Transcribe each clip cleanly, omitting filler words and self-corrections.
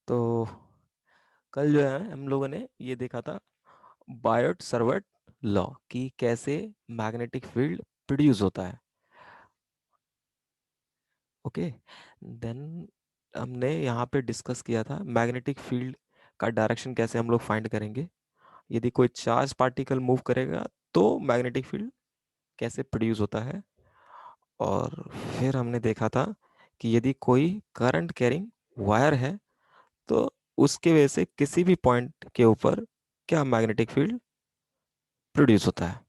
तो कल जो है हम लोगों ने ये देखा था बायोट सर्वट लॉ कि कैसे मैग्नेटिक फील्ड प्रोड्यूस होता है। ओके, देन हमने यहाँ पे डिस्कस किया था मैग्नेटिक फील्ड का डायरेक्शन कैसे हम लोग फाइंड करेंगे, यदि कोई चार्ज पार्टिकल मूव करेगा तो मैग्नेटिक फील्ड कैसे प्रोड्यूस होता है। और फिर हमने देखा था कि यदि कोई करंट कैरिंग वायर है तो उसके वजह से किसी भी पॉइंट के ऊपर क्या मैग्नेटिक फील्ड प्रोड्यूस होता है।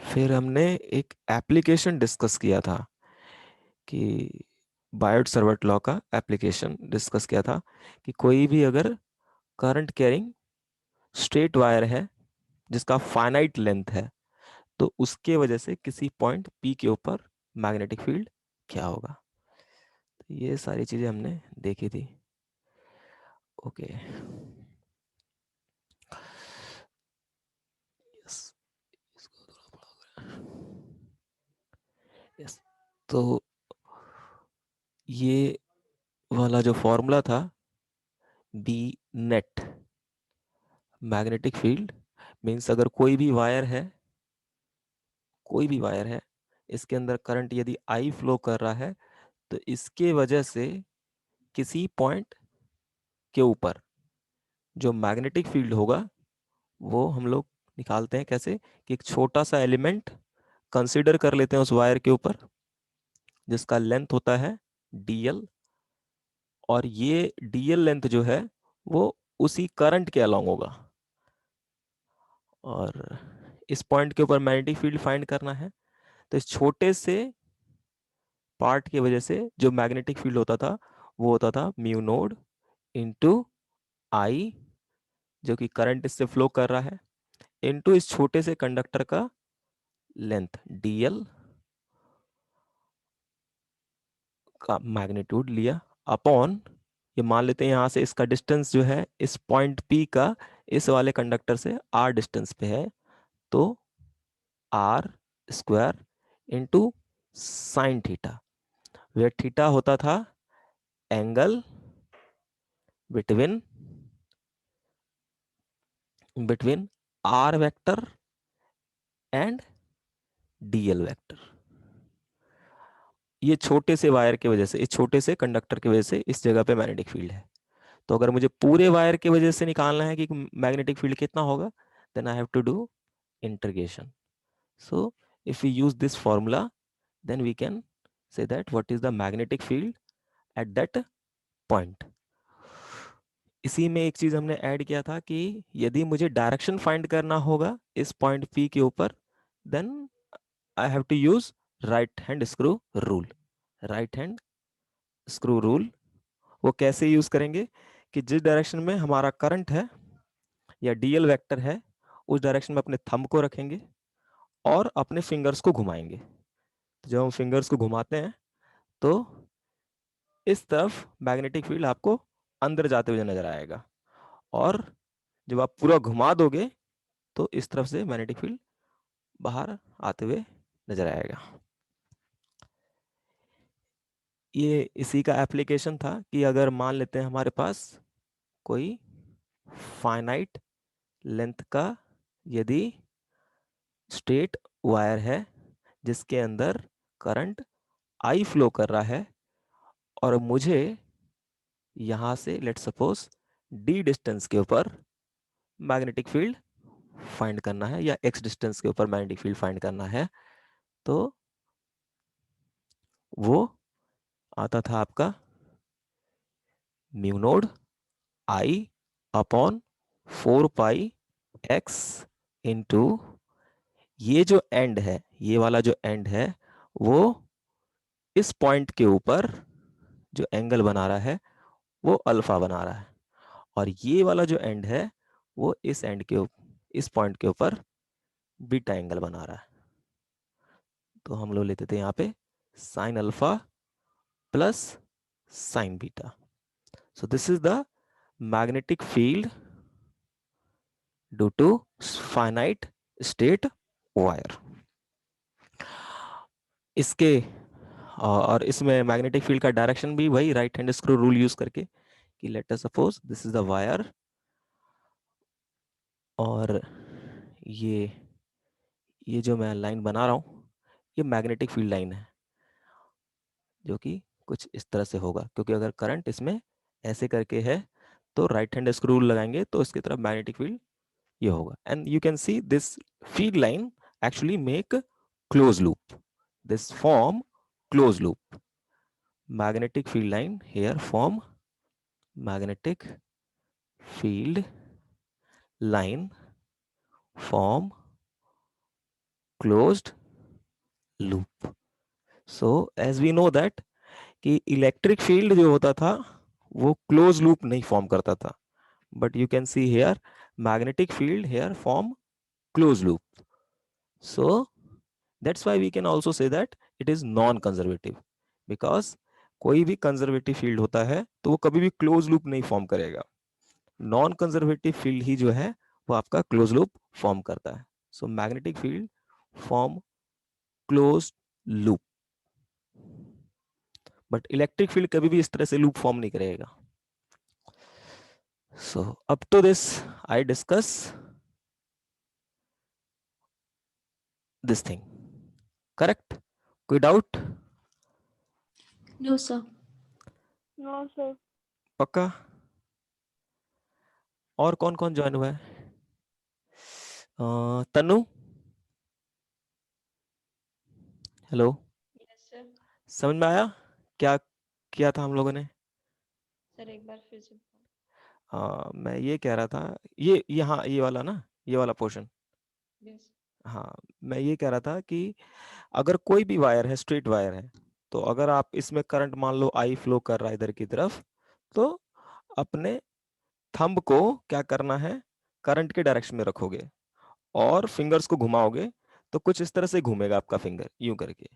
फिर हमने एक एप्लीकेशन डिस्कस किया था कि बायोट सर्वट लॉ का एप्लीकेशन डिस्कस किया था कि कोई भी अगर करंट कैरिंग स्ट्रेट वायर है जिसका फाइनाइट लेंथ है तो उसके वजह से किसी पॉइंट पी के ऊपर मैग्नेटिक फील्ड क्या होगा। तो ये सारी चीजें हमने देखी थी। ओके, यस, इसको थोड़ा बड़ा करें। यस, तो ये वाला जो फॉर्मूला था B net magnetic field means अगर कोई भी वायर है इसके अंदर करंट यदि आई फ्लो कर रहा है तो इसके वजह से किसी पॉइंट के ऊपर जो मैग्नेटिक फील्ड होगा वो हम लोग निकालते हैं कैसे कि एक छोटा सा एलिमेंट कंसीडर कर लेते हैं उस वायर के ऊपर जिसका लेंथ होता है डीएल, और ये डीएल लेंथ जो है वो उसी करंट के अलोंग होगा, और इस पॉइंट के ऊपर मैग्नेटिक फील्ड फाइंड करना है। तो इस छोटे से पार्ट की वजह से जो मैग्नेटिक फील्ड होता था वो होता था म्यू नोड इंटू आई, जो कि करंट इससे फ्लो कर रहा है, इंटू इस छोटे से कंडक्टर का लेंथ डीएल का मैग्नीट्यूड लिया अपॉन, ये मान लेते हैं यहाँ से इसका डिस्टेंस जो है इस पॉइंट पी का इस वाले कंडक्टर से आर डिस्टेंस पे है, तो r square into sine theta, where theta होता था angle between between r vector and dl vector. ये छोटे से वायर की वजह से, इस छोटे से कंडक्टर की वजह से इस जगह पे मैग्नेटिक फील्ड है। तो अगर मुझे पूरे वायर की वजह से निकालना है कि मैग्नेटिक फील्ड कितना होगा, then I have to do integration. So if we use this formula, then we can say that what is the magnetic field at that point. इसी में एक चीज हमने ऐड किया था कि यदि मुझे डायरेक्शन फाइंड करना होगा इस पॉइंट P के ऊपर, then I have to use right hand screw rule. Right hand screw rule वो कैसे यूज करेंगे कि जिस डायरेक्शन में हमारा करंट है या डीएल वेक्टर है उस डायरेक्शन में अपने थंब को रखेंगे और अपने फिंगर्स को घुमाएंगे। तो जब हम फिंगर्स को घुमाते हैं तो इस तरफ मैग्नेटिक फील्ड आपको अंदर जाते हुए नजर आएगा, और जब आप पूरा घुमा दोगे तो इस तरफ से मैग्नेटिक फील्ड बाहर आते हुए नजर आएगा। ये इसी का एप्लीकेशन था कि अगर मान लेते हैं हमारे पास कोई फाइनाइट लेंथ का यदि स्ट्रेट वायर है जिसके अंदर करंट आई फ्लो कर रहा है, और मुझे यहां से लेट सपोज डी डिस्टेंस के ऊपर मैग्नेटिक फील्ड फाइंड करना है या एक्स डिस्टेंस के ऊपर मैग्नेटिक फील्ड फाइंड करना है, तो वो आता था आपका mu naught I upon 4 pi x into ये जो एंड है, ये वाला जो एंड है वो इस पॉइंट के ऊपर जो एंगल बना रहा है वो अल्फा बना रहा है, और ये वाला जो एंड है वो इस एंड के इस पॉइंट के ऊपर बीटा एंगल बना रहा है। तो हम लोग लेते थे यहाँ पे sine alpha plus sign beta. So this is the magnetic field due to finite state wire. इसके और इसमें मैग्नेटिक फील्ड का डायरेक्शन भी वही right hand screw rule use करके कि let us suppose this is the wire और ये जो मैं लाइन बना रहा हूँ ये मैग्नेटिक फील्ड लाइन है, जो कि कुछ इस तरह से होगा, क्योंकि अगर करंट इसमें ऐसे करके है तो राइट हैंड स्क्रू रूल लगाएंगे तो इसकी तरफ मैग्नेटिक फील्ड ये होगा. And you can see this field line actually make close loop, this form close loop. Magnetic field line here form magnetic field line form closed loop. So as we know that कि electric field जो होता था वो close loop नहीं form करता था, but you can see here magnetic field here form close loop. So that's why we can also say that it is non conservative, because कोई भी कंजर्वेटिव फील्ड होता है तो वो कभी भी क्लोज लूप नहीं फॉर्म करेगा. नॉन कंजर्वेटिव फील्ड ही जो है वो आपका क्लोज लूप फॉर्म करता है. So magnetic field form close loop, but electric field कभी भी इस तरह से लूप फॉर्म नहीं करेगा. So up to this I discuss this thing. Correct? कोई doubt? No sir. No sir. पक्का? और कौन कौन ज्वाइन हुआ है? Tanu, hello, yes sir. समझ में आया क्या किया था हम लोगों ने? सर एक बार फिर से. मैं ये कह रहा था, ये यहाँ ये वाला ना, ये वाला पोर्शन. यस. हाँ, मैं ये कह रहा था कि अगर कोई भी वायर है, स्ट्रेट वायर है, तो अगर आप इसमें करंट मान लो आई फ्लो कर रहा है इधर की तरफ, तो अपने थंब को क्या करना है, करंट के डायरेक्शन में रखोगे और फिंगर्स को घुमाओगे तो कुछ इस तरह से घूमेगा आपका फिंगर यूं करके.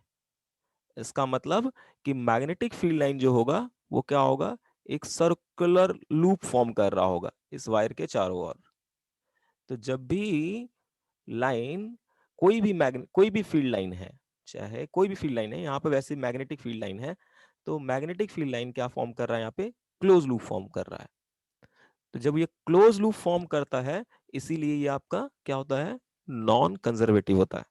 इसका मतलब कि मैग्नेटिक फील्ड लाइन जो होगा वो क्या होगा, एक सर्कुलर लूप फॉर्म कर रहा होगा इस वायर के चारों ओर. तो जब भी लाइन, कोई भी फील्ड लाइन है, चाहे कोई भी फील्ड लाइन है, यहाँ पे वैसे मैग्नेटिक फील्ड लाइन है, तो मैग्नेटिक फील्ड लाइन क्या फॉर्म कर रहा है यहाँ पे, क्लोज लूप फॉर्म कर रहा है. तो जब ये क्लोज लूप फॉर्म करता है, इसीलिए ये आपका क्या होता है, नॉन कंजर्वेटिव होता है.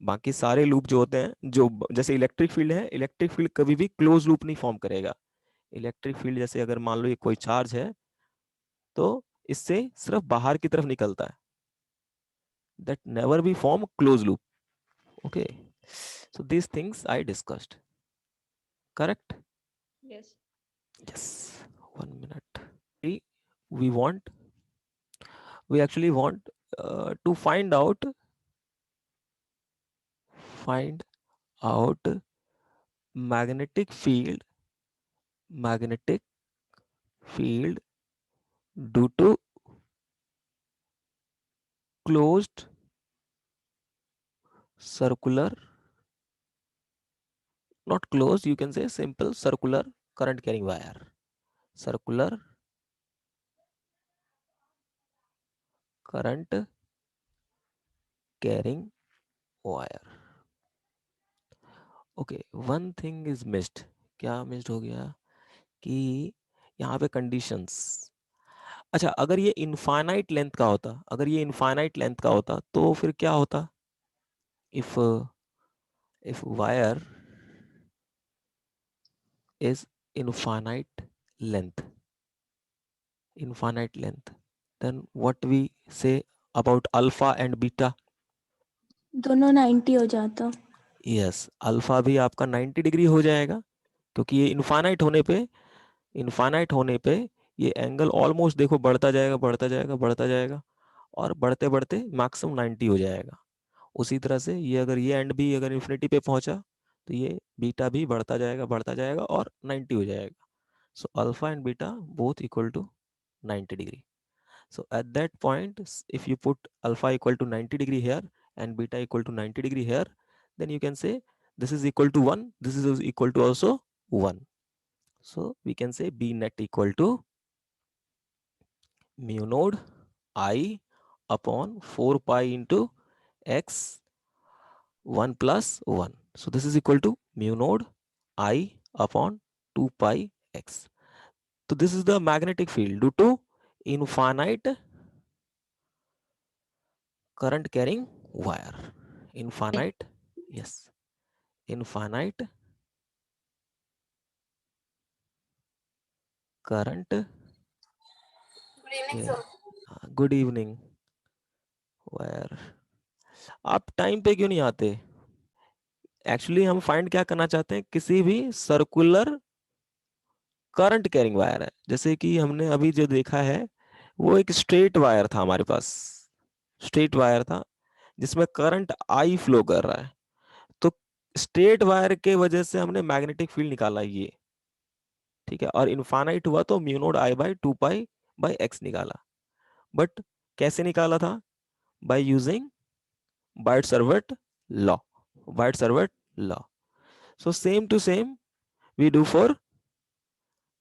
बाकी सारे लूप जो होते हैं, जो जैसे इलेक्ट्रिक फील्ड है, इलेक्ट्रिक फील्ड कभी भी क्लोज लूप नहीं फॉर्म करेगा. इलेक्ट्रिक फील्ड जैसे अगर मान लो ये कोई चार्ज है तो इससे सिर्फ बाहर की तरफ निकलता है, that never be form closed loop. Okay, so these things I discussed. Correct? Yes. Yes. 1 minute. We want, we actually want to find out magnetic field, magnetic field due to closed circular, not closed, you can say simple circular current carrying wire, circular current carrying wire. Okay, one thing is missed. क्या missed हो गया कि यहाँ पे conditions. अच्छा, अगर ये infinite length का होता, अगर ये इनफाइनाइट लेंथ का होता तो फिर क्या होता, if if wire is infinite length, infinite length, then what we say about alpha and beta. दोनों 90 हो जाता. यस, अल्फा भी आपका 90 डिग्री हो जाएगा, क्योंकि ये इनफाइनाइट होने पे ये एंगल ऑलमोस्ट देखो बढ़ता जाएगा, बढ़ता जाएगा, बढ़ता जाएगा, और बढ़ते बढ़ते मैक्सिमम 90 हो जाएगा. उसी तरह से ये अगर ये एंड भी अगर इन्फिनिटी पे पहुंचा तो ये बीटा भी बढ़ता जाएगा और 90 हो जाएगा. So alpha and beta both equal to 90 degree. So at that point, if you put alpha equal to 90 degree here and beta equal to 90 degree here, then you can say this is equal to 1, this is equal to also 1. So we can say B net equal to mu node I upon 4 pi into x 1 plus 1. So this is equal to mu node I upon 2 pi x. तो this is the magnetic field due to infinite current carrying wire. Infinite, yes, infinite current. Good evening. Wire. आप time पे क्यों नहीं आते? Actually हम find क्या करना चाहते हैं, किसी भी सर्कुलर करंट कैरिंग वायर है. जैसे कि हमने अभी जो देखा है वो एक स्ट्रेट वायर था हमारे पास, स्ट्रेट वायर था जिसमें करंट आई फ्लो कर रहा है. तो स्ट्रेट वायर के वजह से हमने मैग्नेटिक फील्ड निकाला ये, ठीक है. और इनफाइनाइट हुआ तो mu naught I by 2 pi by x निकाला. बट कैसे निकाला था? By using Biot Savart law. Biot Savart law. So same to same we do for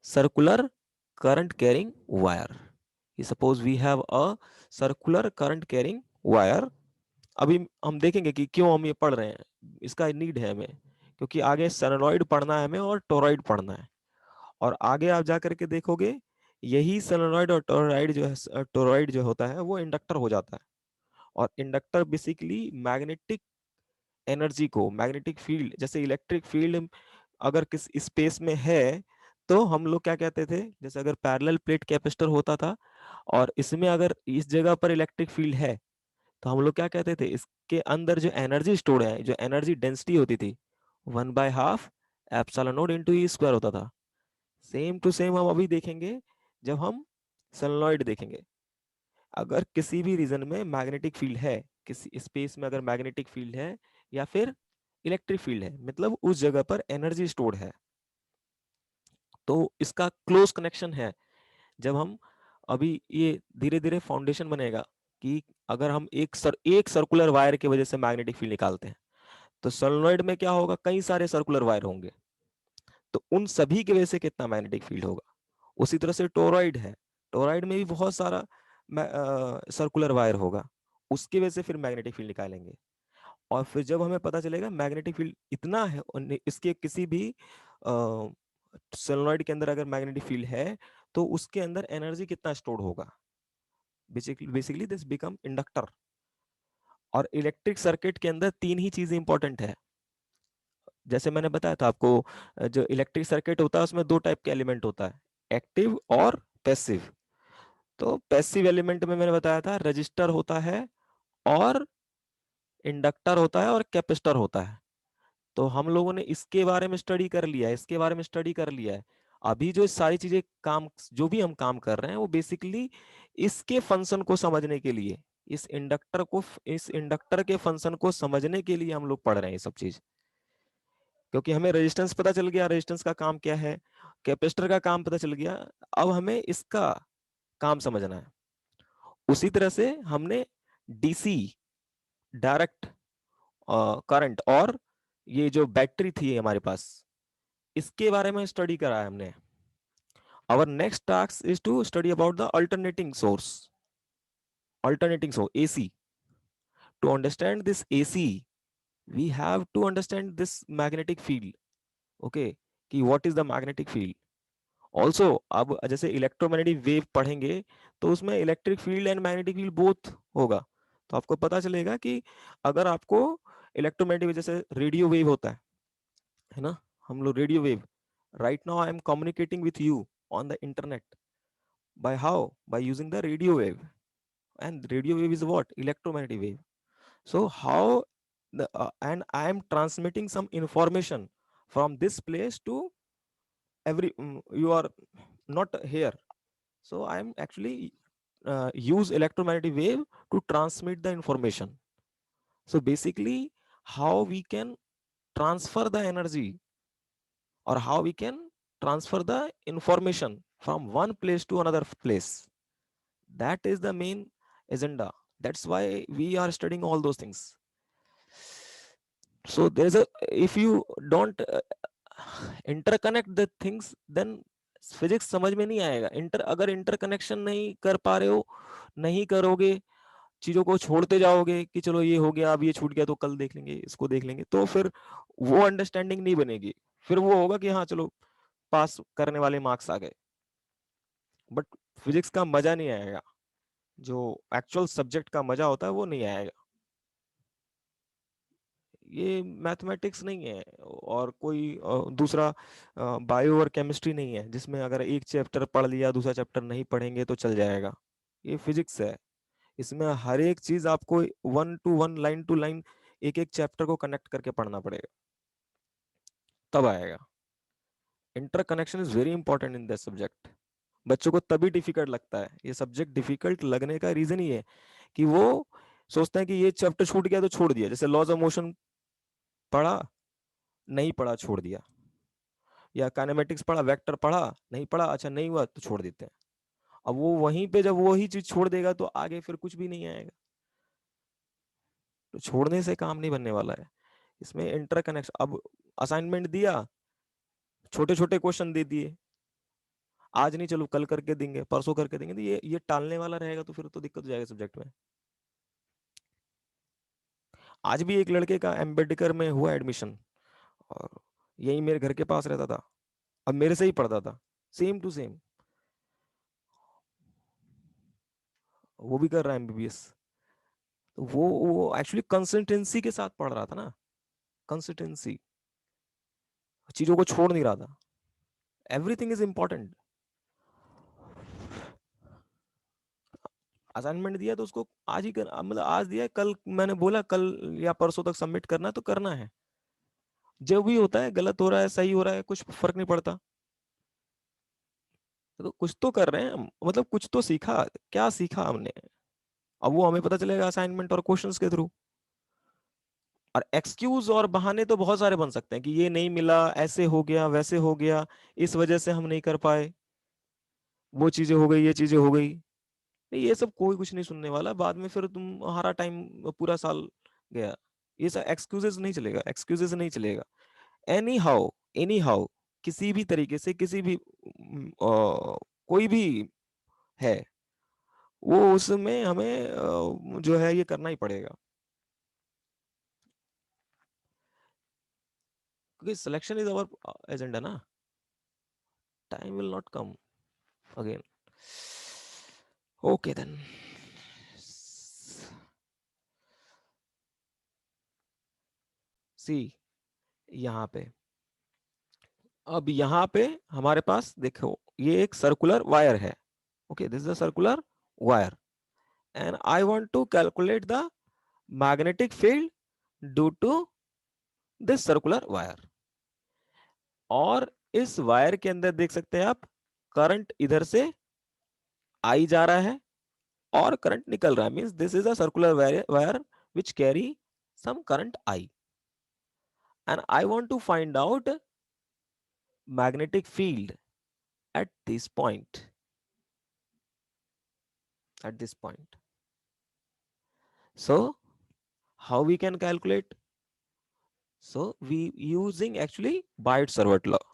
circular current carrying wire. Suppose we have a circular current carrying wire. अभी हम देखेंगे कि क्यों हम ये पढ़ रहे हैं, इसका नीड है हमें, क्योंकि आगे सोलेनॉइड पढ़ना है हमें और टोरॉइड पढ़ना है. और आगे आप जा करके देखोगे यही सोलेनॉइड और टोरॉइड जो है, टोरॉइड जो होता है वो इंडक्टर हो जाता है. और इंडक्टर बेसिकली मैग्नेटिक एनर्जी को, मैग्नेटिक फील्ड, जैसे इलेक्ट्रिक फील्ड अगर किस स्पेस में है तो हम लोग क्या कहते थे, जैसे अगर पैरेलल प्लेट कैपेसिटर होता था और इसमें अगर इस जगह पर इलेक्ट्रिक फील्ड है तो हम लोग क्या कहते थे, इसके अंदर जो एनर्जी स्टोर है, जो एनर्जी डेंसिटी होती थी 1/2 epsilon not into E square होता था. सेम टू सेम हम अभी देखेंगे जब हम सोलेनॉइड देखेंगे. अगर किसी भी रीजन में मैग्नेटिक फील्ड है, किसी स्पेस में अगर मैग्नेटिक फील्ड है या फिर इलेक्ट्रिक फील्ड है, मतलब उस जगह पर एनर्जी स्टोर्ड है, तो इसका क्लोज कनेक्शन है. जब हम अभी ये धीरे धीरे फाउंडेशन बनेगा कि अगर हम एक सर्कुलर वायर की वजह से मैग्नेटिक फील्ड निकालते हैं तो सोलेनॉइड में क्या होगा, कई सारे सर्कुलर वायर होंगे, तो उन सभी की वजह से कितना मैग्नेटिक फील्ड होगा. उसी तरह से टोरॉइड है, टोरॉइड में भी बहुत सारा सर्कुलर वायर होगा, उसकी वजह से फिर मैग्नेटिक फील्ड निकालेंगे. और फिर जब हमें पता चलेगा मैग्नेटिक फील्ड इतना है, इसके किसी भी सोलेनॉइड के अंदर अगर मैग्नेटिक फील्ड है तो उसके अंदर एनर्जी कितना स्टोर होगा, बेसिकली दिस बिकम इंडक्टर. और इलेक्ट्रिक सर्किट के अंदर तीन ही चीजें इंपॉर्टेंट है. जैसे मैंने बताया था आपको, जो इलेक्ट्रिक सर्किट होता है उसमें दो टाइप के एलिमेंट होता है, एक्टिव और पैसिव. तो पैसिव एलिमेंट में मैंने बताया था रजिस्टर होता है और इंडक्टर होता है और कैपेसिटर होता है. तो हम लोगों ने इसके बारे में स्टडी कर लिया है, इसके बारे में स्टडी कर लिया है. अभी जो सारी चीजें काम, जो भी हम काम कर रहे हैं वो बेसिकली इसके फंक्शन को समझने के लिए, इस इंडक्टर के फंक्शन को समझने के लिए हम लोग पढ़ रहे हैं ये सब चीज. क्योंकि हमें रेजिस्टेंस पता चल गया, रेजिस्टेंस का काम क्या है, कैपेसिटर का काम पता चल गया, अब हमें इसका काम समझना है. उसी तरह से हमने डीसी डायरेक्ट करंट और ये जो बैटरी थी हमारे पास, इसके बारे में स्टडी करा है हमने. Our next task is to study about the alternating source, AC. To understand this AC, we have to understand this magnetic field. Okay, कि what is the magnetic field? Also, अब जैसे इलेक्ट्रोमैग्नेटिक वेव पढ़ेंगे तो उसमें electric field and magnetic field both होगा. तो आपको पता चलेगा कि अगर आपको इलेक्ट्रोमैग्नेटिक जैसे रेडियो वेव होता है ना, हम लोग radio wave, right now I am communicating with you on the internet. By how? By using the radio wave. And radio wave is what? Electromagnetic wave. So how and I am transmitting some information from this place to you are not here. So I am actually use electromagnetic wave to transmit the information. So basically how we can transfer the energy or how we can transfer the information from one place to another place. That is the main agenda. That's why we are studying all those things. So there's a, if you don't interconnect the things, then physics समझ में नहीं आएगा. अगर interconnection नहीं कर पा रहे हो, नहीं करोगे, चीजों को छोड़ते जाओगे कि चलो ये हो गया, अब ये छूट गया तो कल देख लेंगे, इसको देख लेंगे, तो फिर वो अंडरस्टैंडिंग नहीं बनेगी. फिर वो होगा कि हाँ चलो पास करने वाले मार्क्स आ गए. बट फिजिक्स का मजा नहीं आएगा, जो एक्चुअल सब्जेक्ट का मजा होता है वो नहीं आएगा। ये मैथमेटिक्स नहीं है और कोई दूसरा बायो और केमिस्ट्री नहीं है जिसमें अगर एक चैप्टर पढ़ लिया दूसरा चैप्टर नहीं पढ़ेंगे तो चल जाएगा। ये फिजिक्स है, इसमें हर एक चीज आपको 1 to 1 लाइन टू लाइन एक एक चैप्टर को कनेक्ट करके पढ़ना पड़ेगा, तब आएगा। Interconnection is very important in this subject. बच्चों को तभी डिफिकल्ट लगता है, ये सब्जेक्ट डिफिकल्ट लगने का रीजन ही है कि वो सोचते हैं कि ये चैप्टर छूट गया तो छोड़ दिया, जैसे लॉज ऑफ मोशन पढ़ा नहीं पढ़ा छोड़ दिया, या काइनेमेटिक्स पढ़ा वेक्टर पढ़ा नहीं पढ़ा अच्छा नहीं हुआ तो छोड़ देते हैं। अब वो वहीं पे जब वही चीज छोड़ देगा तो आगे फिर कुछ भी नहीं आएगा, तो छोड़ने से काम नहीं बनने वाला है। इसमें इंटरकनेक्शन, अब असाइनमेंट दिया, छोटे छोटे क्वेश्चन दे दिए, आज नहीं चलो कल करके देंगे परसों करके देंगे, तो ये टालने वाला रहेगा तो फिर तो दिक्कत हो जाएगा सब्जेक्ट में। आज भी एक लड़के का एम्बेडकर में हुआ एडमिशन, और यही मेरे घर के पास रहता था, अब मेरे से ही पढ़ता था, सेम टू सेम, वो भी कर रहा है एमबीबीएस। तो वो एक्चुअली कंसिस्टेंसी के साथ पढ़ रहा था ना, कंसिस्टेंसी, चीजों को छोड़ नहीं रहा था। Everything is important. असाइनमेंट दिया तो उसको आज ही कर, मतलब आज दिया कल, मैंने बोला कल या परसों तक सबमिट करना है तो करना है। जो भी होता है, गलत हो रहा है सही हो रहा है कुछ फर्क नहीं पड़ता, तो कुछ तो कर रहे हैं, मतलब कुछ तो सीखा, क्या सीखा हमने, अब वो हमें पता चलेगा असाइनमेंट और क्वेश्चंस के थ्रू। और एक्सक्यूज और बहाने तो बहुत सारे बन सकते हैं कि ये नहीं मिला, ऐसे हो गया वैसे हो गया, इस वजह से हम नहीं कर पाए, वो चीजें हो गई ये चीजें हो गई। नहीं, ये सब कोई कुछ नहीं सुनने वाला, बाद में फिर तुम्हारा टाइम पूरा साल गया। ये सब एक्सक्यूजेस नहीं चलेगा, एक्सक्यूजेस नहीं चलेगा। एनी हाउ किसी भी तरीके से किसी भी कोई भी है, वो उसमें हमें जो है ये करना ही पड़ेगा, क्योंकि सिलेक्शन इज अवर एजेंडा ना, time will not come again. Okay then, see यहाँ पे, अब यहाँ पे हमारे पास देखो ये एक सर्कुलर वायर है, okay this is a circular wire, and I want to calculate the magnetic field due to this circular wire. और इस वायर के अंदर देख सकते हैं आप, करंट इधर से आई जा रहा है और करंट निकल रहा है, means this is a circular wire which carry some current I, and I want to find out magnetic field at this point, at this point. So how we can calculate? So we using actually Biot-Savart law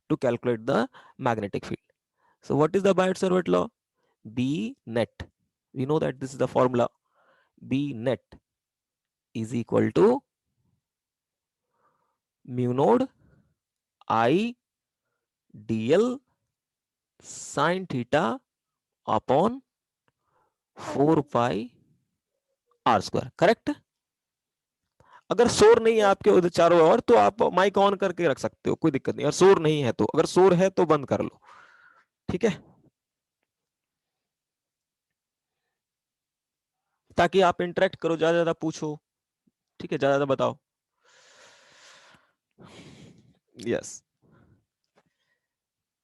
to calculate the magnetic field. So what is the Biot-Savart law? B net, we know that this is the formula, B net is equal to mu node I dl sin theta upon 4 pi r square, correct. अगर शोर नहीं है आपके उधर चारों ओर तो आप mic on करके रख सकते हो, कोई दिक्कत नहीं, अगर शोर नहीं है तो, अगर शोर है तो बंद कर लो, ठीक है, ताकि आप इंटरेक्ट करो, ज्यादा ज्यादा पूछो, ठीक है, ज्यादा ज्यादा बताओ। यस,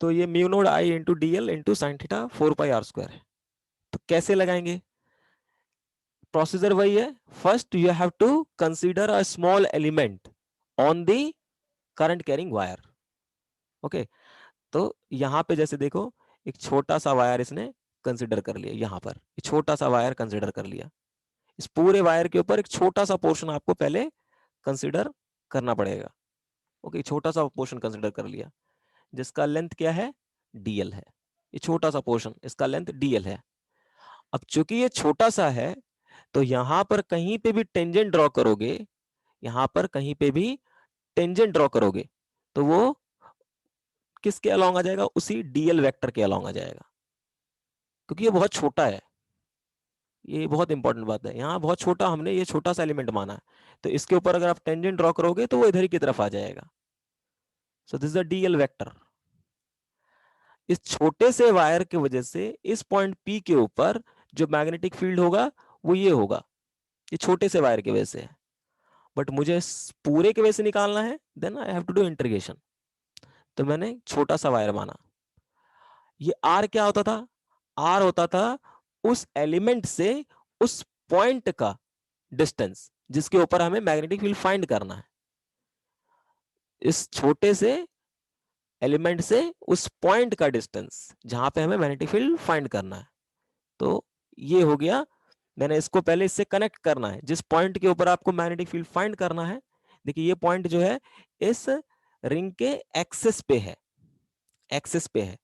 तो ये म्यू नोड आई into dl into sine theta 4 pi r square है। तो कैसे लगाएंगे, प्रोसीजर वही है, first you have to consider a small element on the current carrying wire, okay. तो यहां पे जैसे देखो एक छोटा सा वायर इसने कंसिडर कर लिया, यहां पर छोटा सा वायर कंसिडर कर लिया, इस पूरे वायर के ऊपर एक छोटा सा पोर्शन आपको पहले कंसिडर करना पड़ेगा, ओके। छोटा सा पोर्शन कंसिडर कर लिया जिसका लेंथ क्या है, डीएल है, ये छोटा सा पोर्शन इसका लेंथ डीएल है। अब चूंकि ये छोटा सा है तो यहां पर कहीं पे भी टेंजेंट ड्रॉ करोगे, यहां पर कहीं पे भी टेंजेंट ड्रॉ करोगे तो वो किसके अलोंग आ जाएगा, उसी डीएल वेक्टर के अलोंग आ जाएगा, क्योंकि ये बहुत छोटा है, ये बहुत इंपॉर्टेंट बात है, यहाँ बहुत छोटा, हमने ये छोटा सा एलिमेंट माना है, तो इसके ऊपर अगर आप टेंजेंट ड्रॉ करोगे तो वो इधर ही की तरफ आ जाएगा। सो this is the dl vector. इस छोटे से वायर की वजह से इस पॉइंट P के ऊपर जो मैग्नेटिक फील्ड होगा वो ये होगा, ये छोटे से वायर की वजह से है। बट मुझे पूरे की वजह से निकालना है, then I have to do integration. तो मैंने छोटा सा वायर माना। ये R क्या होता था? R होता था उस एलिमेंट से उस पॉइंट का डिस्टेंस जिसके ऊपर हमें मैग्नेटिक फील्ड फाइंड करना है। इस छोटे से एलिमेंट से उस पॉइंट का डिस्टेंस जहां पे हमें मैग्नेटिक फील्ड फाइंड करना है। तो ये हो गया, मैंने इसको पहले इससे कनेक्ट करना है, जिस पॉइंट के ऊपर आपको मैग्नेटिक फील्ड फाइंड करना है। देखिए ये पॉइंट जो है इस रिंग के एक्सिस पे है, एक्सिस पे है,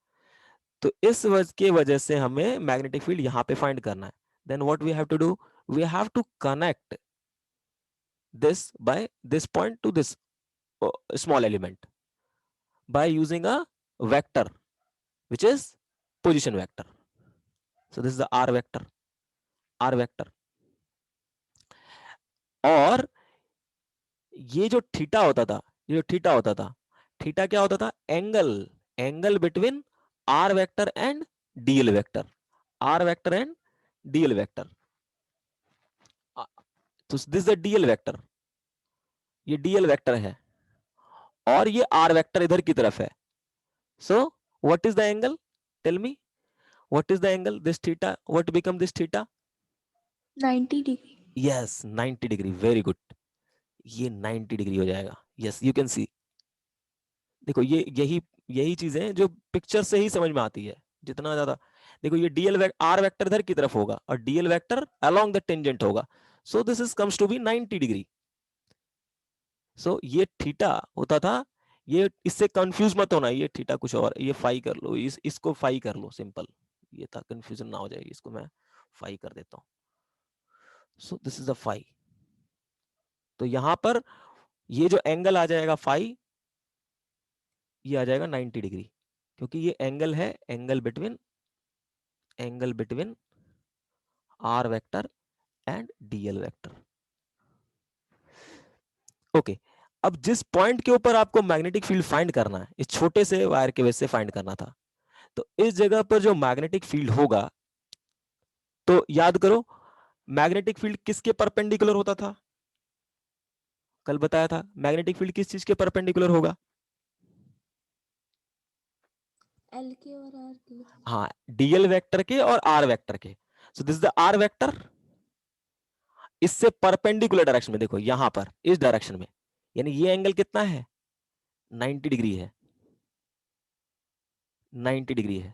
तो इस के वजह से हमें मैग्नेटिक फील्ड यहां पे फाइंड करना है। Then what we have to do, we have to connect this by this point to this small element by using a vector which is position vector. So this is the r vector, r vector. और ये जो theta होता था, ये जो theta होता था, theta क्या होता था? Angle, angle between r vector and dl vector, r vector and dl vector. तो दिस द डीएल वेक्टर, ये डीएल वेक्टर है और ये आर वेक्टर इधर की तरफ है। So what is the angle? Tell me, what is the angle? This theta, what become this theta? 90 degree. Yes, 90 degree, very good. ये 90 डिग्री हो जाएगा। yes, you can see. देखो ये यही चीजें हैं जो पिक्चर से ही समझ में आती है जितना ज्यादा। देखो ये डीएल आर वेक्टर इधर की तरफ होगा और DL vector along the tangent होगा, so this is comes to be 90 degree. So ये थीटा होता था, ये इससे कंफ्यूज मत होना, ये थीटा कुछ और, ये फाई कर लो, इसको फाई कर लो, सिंपल, ये था, कंफ्यूजन ना हो जाएगी, इसको मैं फाई कर देता हूं। So this is the phi. तो यहां पर ये जो एंगल आ जाएगा फाई, ये आ जाएगा 90 डिग्री, क्योंकि ये एंगल है, angle between r vector and dl vector. Okay, अब जिस पॉइंट के ऊपर आपको मैग्नेटिक फील्ड फाइंड करना है, इस छोटे से वायर के वजह से फाइंड करना था, तो इस जगह पर जो मैग्नेटिक फील्ड होगा, तो याद करो मैग्नेटिक फील्ड किसके परपेंडिकुलर होता था? कल बताया था मैग्नेटिक फील्ड किस चीज के परपेंडिकुलर होगा? L के और R के। हाँ, डीएल वेक्टर के और आर वेक्टर के। So this is the r vector, इससे परपेंडिकुलर डायरेक्शन में, देखो यहां पर इस डायरेक्शन में, यानी ये एंगल कितना है? 90 डिग्री है, 90 डिग्री है।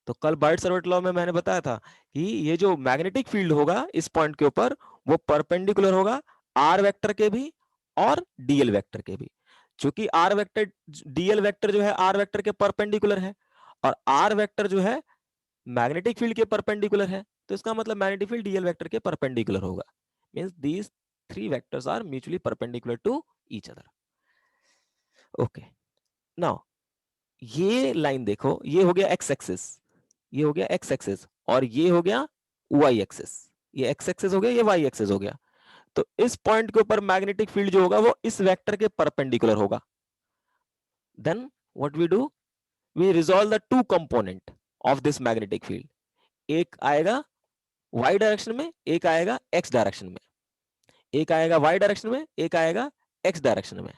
तो कल बार्ट-सावर्त लॉ में मैंने बताया था कि ये जो मैग्नेटिक फील्ड होगा इस पॉइंट के ऊपर, वो परपेंडिकुलर होगा आर वेक्टर के भी और डीएल वेक्टर के भी। क्योंकि आर वेक्टर, डीएल वेक्टर जो है आर वेक्टर के परपेंडिकुलर है और आर वेक्टर जो है मैग्नेटिक फील्ड के परपेंडिकुलर है, तो इसका मतलब मैग्नेटिक फील्ड डीएल वेक्टर के परपेंडिकुलर होगा। Means these three vectors are mutually perpendicular to each other. Okay, now ये लाइन देखो, ये हो गया एक्स एक्सिस, ये हो गया एक्स एक्सिस और ये हो गया वाई एक्सिस, ये एक्स एक्सिस हो गया, ये वाई एक्सिस हो गया। तो इस पॉइंट के ऊपर मैग्नेटिक फील्ड जो होगा वो इस वेक्टर के परपेंडिकुलर होगा। Then what we do, we resolve the two component of this magnetic field. एक आएगा वाई डायरेक्शन में, एक आएगा एक्स डायरेक्शन में, एक आएगा वाई डायरेक्शन में, एक आएगा एक्स डायरेक्शन में।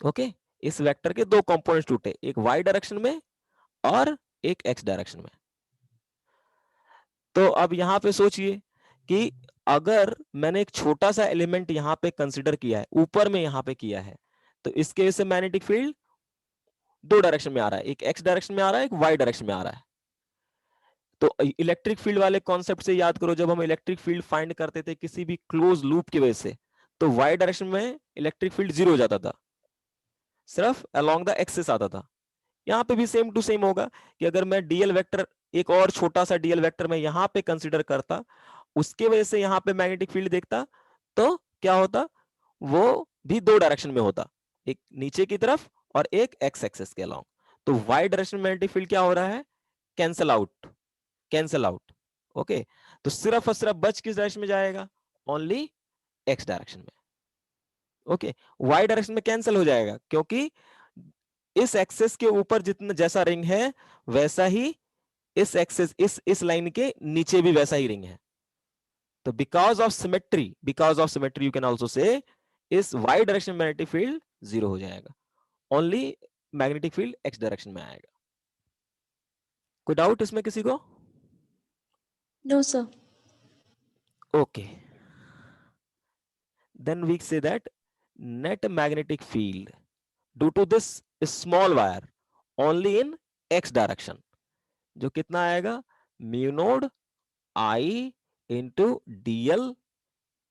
ओके, इस वेक्टर के दो कंपोनेंट्स टूटे, एक वाई डायरेक्शन में और एक एक्स डायरेक्शन में। तो अब यहां पे सोचिए कि अगर मैंने एक छोटा सा एलिमेंट यहां पे कंसीडर किया है, ऊपर में यहां पे किया है, तो इसके वजह से मैग्नेटिक फील्ड दो डायरेक्शन में आ रहा है, एक एक्स डायरेक्शन में आ रहा है, एक वाई डायरेक्शन में आ रहा है। तो इलेक्ट्रिक फील्ड वाले कॉन्सेप्ट से याद करो, जब हम इलेक्ट्रिक फील्ड फाइंड करते थे किसी भी क्लोज लूप की वजह से, तो वाई डायरेक्शन में इलेक्ट्रिक फील्ड जीरो हो जाता था, सिर्फ अलोंग द एक्सिस आता था। यहां पे भी सेम टू सेम होगा कि अगर मैं डीएल वेक्टर, एक और छोटा सा डीएल वेक्टर मैं यहां पे कंसीडर करता, उसके वजह से यहां पे मैग्नेटिक फील्ड देखता, तो क्या होता, वो भी दो डायरेक्शन में होता, एक नीचे की तरफ और एक एक्स एक्सिस के अलोंग। तो वाई डायरेक्शन में मैग्नेटिक फील्ड क्या हो रहा है, cancel out, cancel out. Okay, तो सिर्फ और सिर्फ बच किस डायरेक्शन में जाएगा? ओनली एक्स डायरेक्शन में। ओके, वाई डायरेक्शन में कैंसिल हो जाएगा, क्योंकि इस एक्सेस के ऊपर जितना जैसा रिंग है वैसा ही इस एक्सेस इस लाइन के नीचे भी वैसा ही रिंग है। तो because of symmetry you can also say इस वाई डायरेक्शन मैग्नेटिक फील्ड 0 हो जाएगा, only magnetic field x direction में आएगा। कोई डाउट इसमें किसी को? No, sir. Okay, then we say that net magnetic field due to this small wire only in x direction, जो कितना आएगा? म्यू नोड आई इंटू dl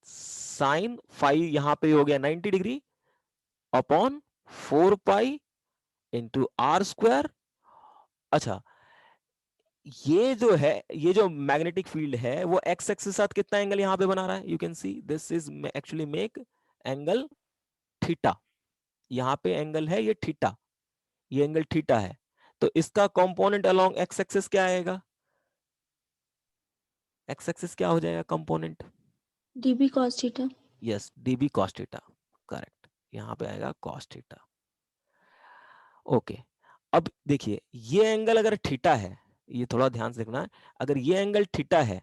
साइन फाई, यहां पे हो गया 90 degree, upon 4 pi into r square. अच्छा, ये जो है, ये जो मैग्नेटिक फील्ड है वो एक्स एक्सिस के साथ कितना एंगल यहां पे बना रहा है? You can see this is actually make angle theta. यहां पे एंगल है ये थीटा, ये एंगल थीटा है। तो इसका कंपोनेंट अलोंग एक्स एक्सिस क्या आएगा? एक्स एक्सिस क्या हो जाएगा component? DB cos theta. Yes, dB cos theta, correct. यहां पे आएगा कॉस थीटा। ओके, अब देखिए ये एंगल अगर थीटा है, ये थोड़ा ध्यान से देखना है, अगर ये एंगल थीटा है,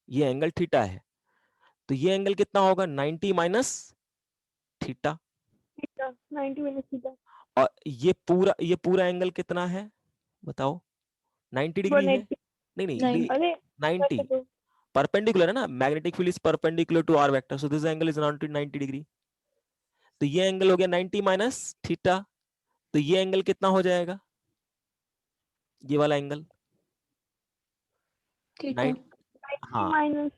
ये एंगल थीटा है, तो ये एंगल कितना होगा? 90 minus theta. Theta 90 minus theta और ये पूरा एंगल कितना है बताओ? 90 डिग्री है? 180। नहीं नहीं, 90. अरे 90 वैसे तो परपेंडिकुलर है ना, magnetic field is perpendicular to r vector, so this angle is 90 degree. तो ये एंगल हो गया 90 माइनस थीटा, तो ये एंगल कितना हो जाएगा? ये वाला एंगल Theta. हाँ माइनस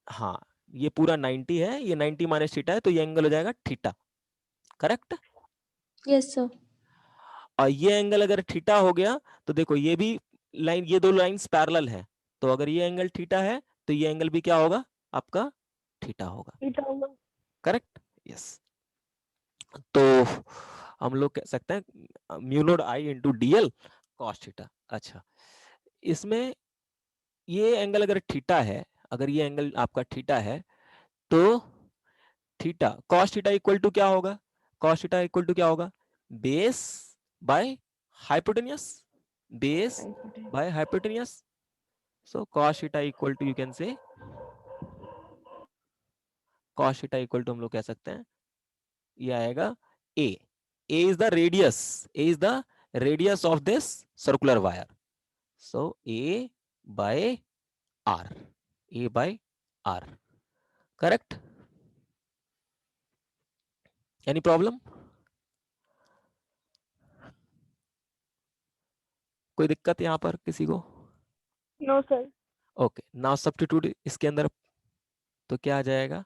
हाँ, ये पूरा 90 है, ये 90 माइनस थीटा है, तो ये एंगल हो जाएगा थीटा, करेक्ट। Yes, sir. और ये एंगल अगर थीटा हो गया तो देखो ये भी लाइन, ये दो लाइंस पैरेलल है, तो अगर ये एंगल थीटा है तो ये एंगल भी क्या होगा? आपका थीटा होगा, थीटा होगा। करेक्ट। यस, तो हम लोग कह सकते हैं म्यू नोड आई इंटू डीएल कॉस थीटा। अच्छा, इसमें ये एंगल अगर थीटा है, अगर ये एंगल आपका थीटा है, तो theta cos theta equal to क्या होगा? कॉस थीटा इक्वल टू क्या होगा? Base by hypotenuse, base by hypotenuse. So cos theta equal to, you can say cos theta equal to हम लोग कह सकते हैं ये आएगा a. A is the radius, a is the radius of this circular wire, so a by r, a by r, correct. Any problem? कोई दिक्कत यहां पर किसी को? No sir. Okay, now substitute इसके अंदर, तो क्या आ जाएगा?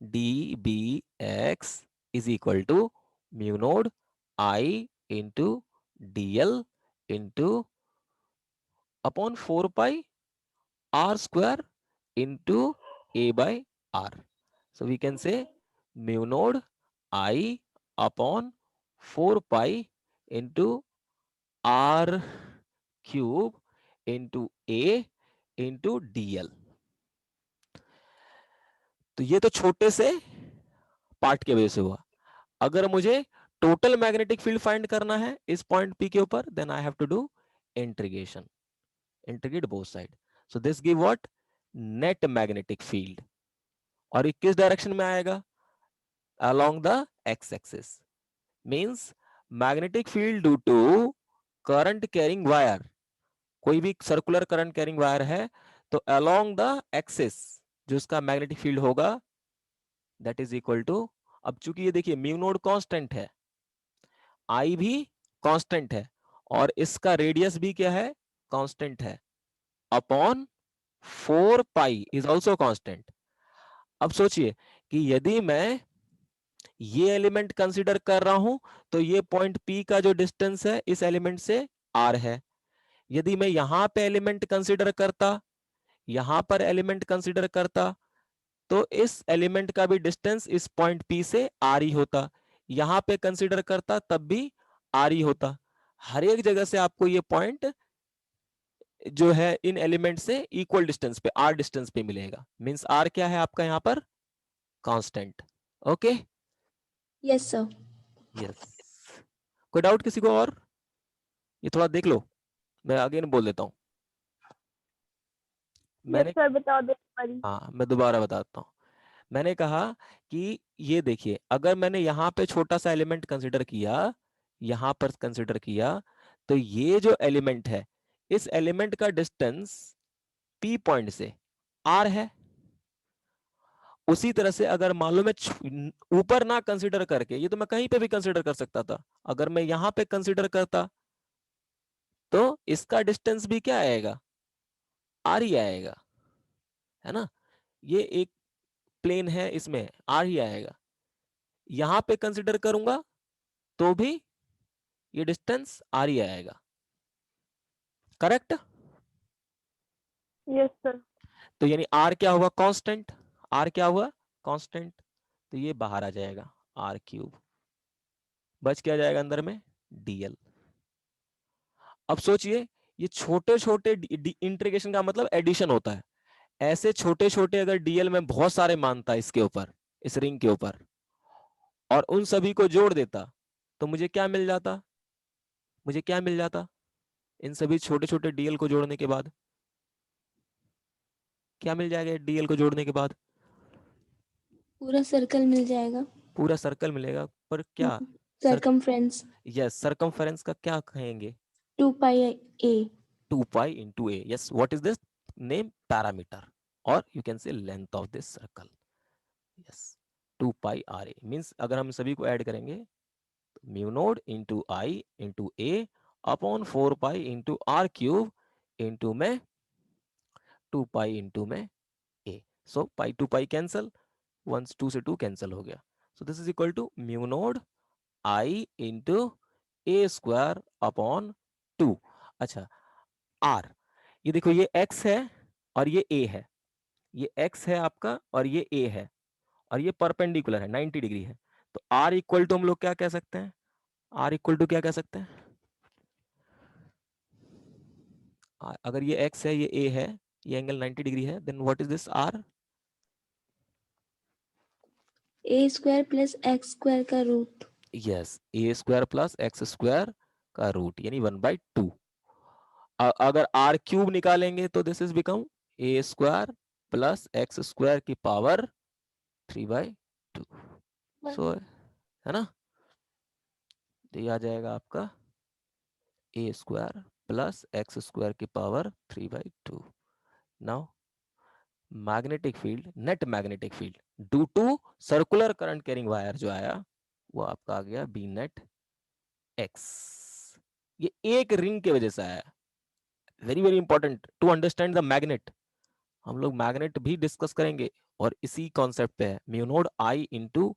D B x is equal to mu naught I into dl into upon 4 pi r square into a by r. So we can say mu naught I upon 4 pi into r cube into a into dl. तो ये तो छोटे से part के वजह से हुआ। अगर मुझे टोटल मैग्नेटिक फील्ड फाइंड करना है इस पॉइंट पी के ऊपर, then I have to do integration, integrate both side. So this give what? Net magnetic field. और ये किस डायरेक्शन में आएगा? Along the x axis, means magnetic field due to current carrying wire, कोई भी circular current carrying wire है तो along the axis जो इसका मैग्नेटिक फील्ड होगा दैट इज इक्वल टू, अब चूंकि ये देखिए म्यू नोड कांस्टेंट है, आई भी कांस्टेंट है, और इसका रेडियस भी क्या है? कांस्टेंट है, upon 4 pi is also constant. अब सोचिए कि यदि मैं ये एलिमेंट कंसीडर कर रहा हूं तो ये पॉइंट P का जो डिस्टेंस है इस एलिमेंट से R है। यदि मैं यहां पे एलिमेंट कंसीडर करता, यहां पर एलिमेंट कंसीडर करता, तो इस एलिमेंट का भी डिस्टेंस इस पॉइंट P से R ही होता। यहां पे कंसीडर करता तब भी R ही होता। हर एक जगह से आपको ये पॉइंट जो है इन एलिमेंट से इक्वल डिस्टेंस पे, आर डिस्टेंस पे मिलेगा। मींस आर क्या है आपका यहाँ पर? Constant. Okay, Yes, sir. Yes. कोई डाउट किसी को और? ये थोड़ा देख लो, मैं अगेन बोल देता हूँ। यस मैंने सर, बता दो हमारी। हाँ, मैं दोबारा बताता हूँ। मैंने कहा कि ये देखिए, अगर मैंने यहाँ पे छोटा सा एलिमेंट कंसिडर किया, यहाँ पर कंसिडर किया, तो ये जो एलिमेंट है, इस एलिमेंट का डिस्टेंस पी पॉइंट से आर है। उसी तरह से अगर मान लो मैं ऊपर ना कंसिडर करके, ये तो मैं कहीं पे भी कंसिडर कर सकता था, अगर मैं यहां पे कंसिडर करता तो इसका डिस्टेंस भी क्या आएगा? आर ही आएगा, है ना? ये एक प्लेन है, इसमें आर ही आएगा। यहां पे कंसिडर करूंगा तो भी ये डिस्टेंस आर ही आएगा। करेक्ट? Yes sir. तो यानी आर क्या हुआ? कांस्टेंट। आर क्या हुआ? कांस्टेंट। तो ये बाहर आ जाएगा, आर क्यूब। बच क्या जाएगा अंदर में? डीएल। अब सोचिए, ये छोटे छोटे इंटीग्रेशन का मतलब एडिशन होता है। ऐसे छोटे छोटे अगर डीएल में बहुत सारे मानता इसके ऊपर, इस रिंग के ऊपर, और उन सभी को जोड़ देता, तो मुझे क्या मिल जाता? मुझे क्या मिल जाता इन सभी छोटे छोटे डीएल को जोड़ने के बाद? क्या मिल जाएगा डीएल को जोड़ने के बाद? पूरा सर्कल मिल जाएगा। पूरा सर्कल मिलेगा, पर क्या? Circumference यस, सरकमफेरेंस का क्या कहेंगे? 2 pi a. 2 pi into a. Yes, what is this name? Parameter, or you can say length of this circle. Yes, 2 pi r a means अगर हम सभी को ऐड करेंगे, mu naught into I into a upon 4 pi into r cube into में 2 pi into में ए। सो पाई to pi cancel, 1 2 से 2 cancel हो गया। So this is equal to mu naught I into a square upon 2। अच्छा, are, ये देखो, ये x है और ये a है। ये x है आपका और ये a है, और ये परपेंडिकुलर है, 90 डिग्री है। तो r इक्वल टू हम लोग क्या कह सकते हैं? r इक्वल टू क्या कह सकते हैं? अगर ये x है, ये a है, ये एंगल 90 डिग्री है, then what is this r? A square plus x square का रूट। Yes, a square plus x square का रूट, यानी 1/2। अगर r क्यूब निकालेंगे तो this is become a square plus x square की पावर 3/2। सो है ना, तो ये आ जाएगा आपका a square plus x square की power 3/2। Now magnetic field, net magnetic field due to circular current carrying wire जो आया, वो आपका आ गया बी नेट एक्स। ये एक रिंग की वजह से आया। Very very important to understand the magnet. हम लोग मैग्नेट भी डिस्कस करेंगे, और इसी कॉन्सेप्ट पे है। Mu naught I into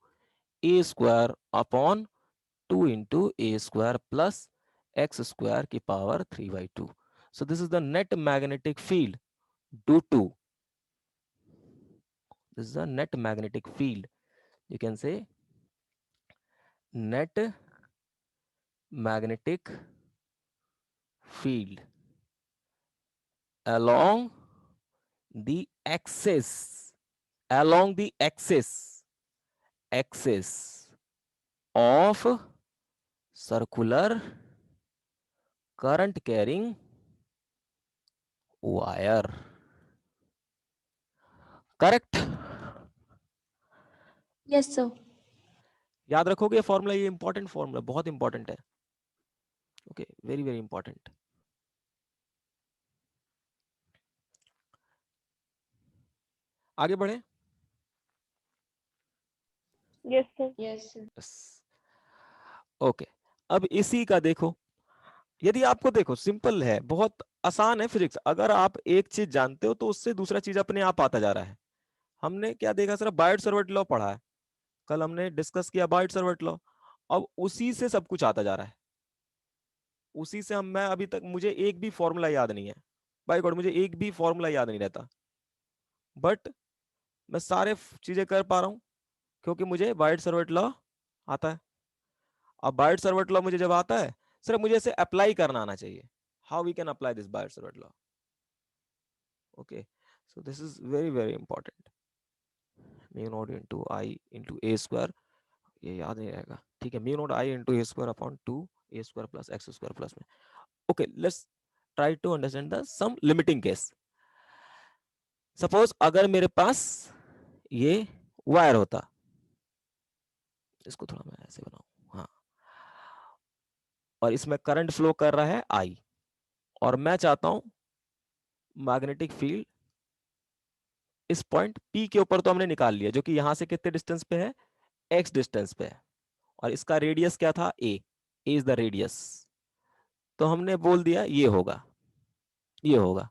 a square upon 2 into a square plus x square की power 3/2। So this is the net magnetic field due to, this is a net magnetic field, you can say net magnetic field along the axis, along the axis of circular current carrying wire. Correct? Yes, sir. याद रखोगे formula, ये important formula, बहुत important है। Okay, very very important. आगे बढ़े। Yes sir. Yes, sir. Okay, अब इसी का देखो, यदि आपको देखो, सिंपल है, बहुत आसान है फिजिक्स। अगर आप एक चीज जानते हो तो उससे दूसरा चीज अपने आप आता जा रहा है। हमने क्या देखा? सिर्फ बायट-सवर्ट लॉ पढ़ा है, कल हमने डिस्कस किया बायट-सवर्ट लॉ। अब उसी से सब कुछ आता जा रहा है, उसी से मैं अभी तक, मुझे एक भी फॉर्मूला याद नहीं है, बाय गॉड मुझे एक भी फॉर्मूला याद नहीं रहता, बट मैं सारे चीजें कर पा रहा हूं क्योंकि मुझे बायट-सवर्ट लॉ आता है। अब बायट-सवर्ट लॉ मुझे जब आता है, सिर्फ मुझे इसे अप्लाई करना आना चाहिए। How we can apply this Biot Savart law? Okay, so this is very very important, mu naught into I into a square, ये याद नहीं रहेगा, ठीक है, mu naught I into a square upon 2 a square plus x square plus में। Okay, let's try to understand the some limiting case. Suppose अगर मेरे पास ये वायर होता, इसको थोड़ा मैं ऐसे बनाऊं, हाँ, और इसमें करंट फ्लो कर रहा है आई, और मैं चाहता हूं मैग्नेटिक फील्ड इस पॉइंट P के ऊपर तो हमने निकाल लिया, जो कि यहां से कितने डिस्टेंस पे है, x डिस्टेंस पे है, और इसका रेडियस क्या था, a इज द रेडियस, तो हमने बोल दिया ये होगा, ये होगा।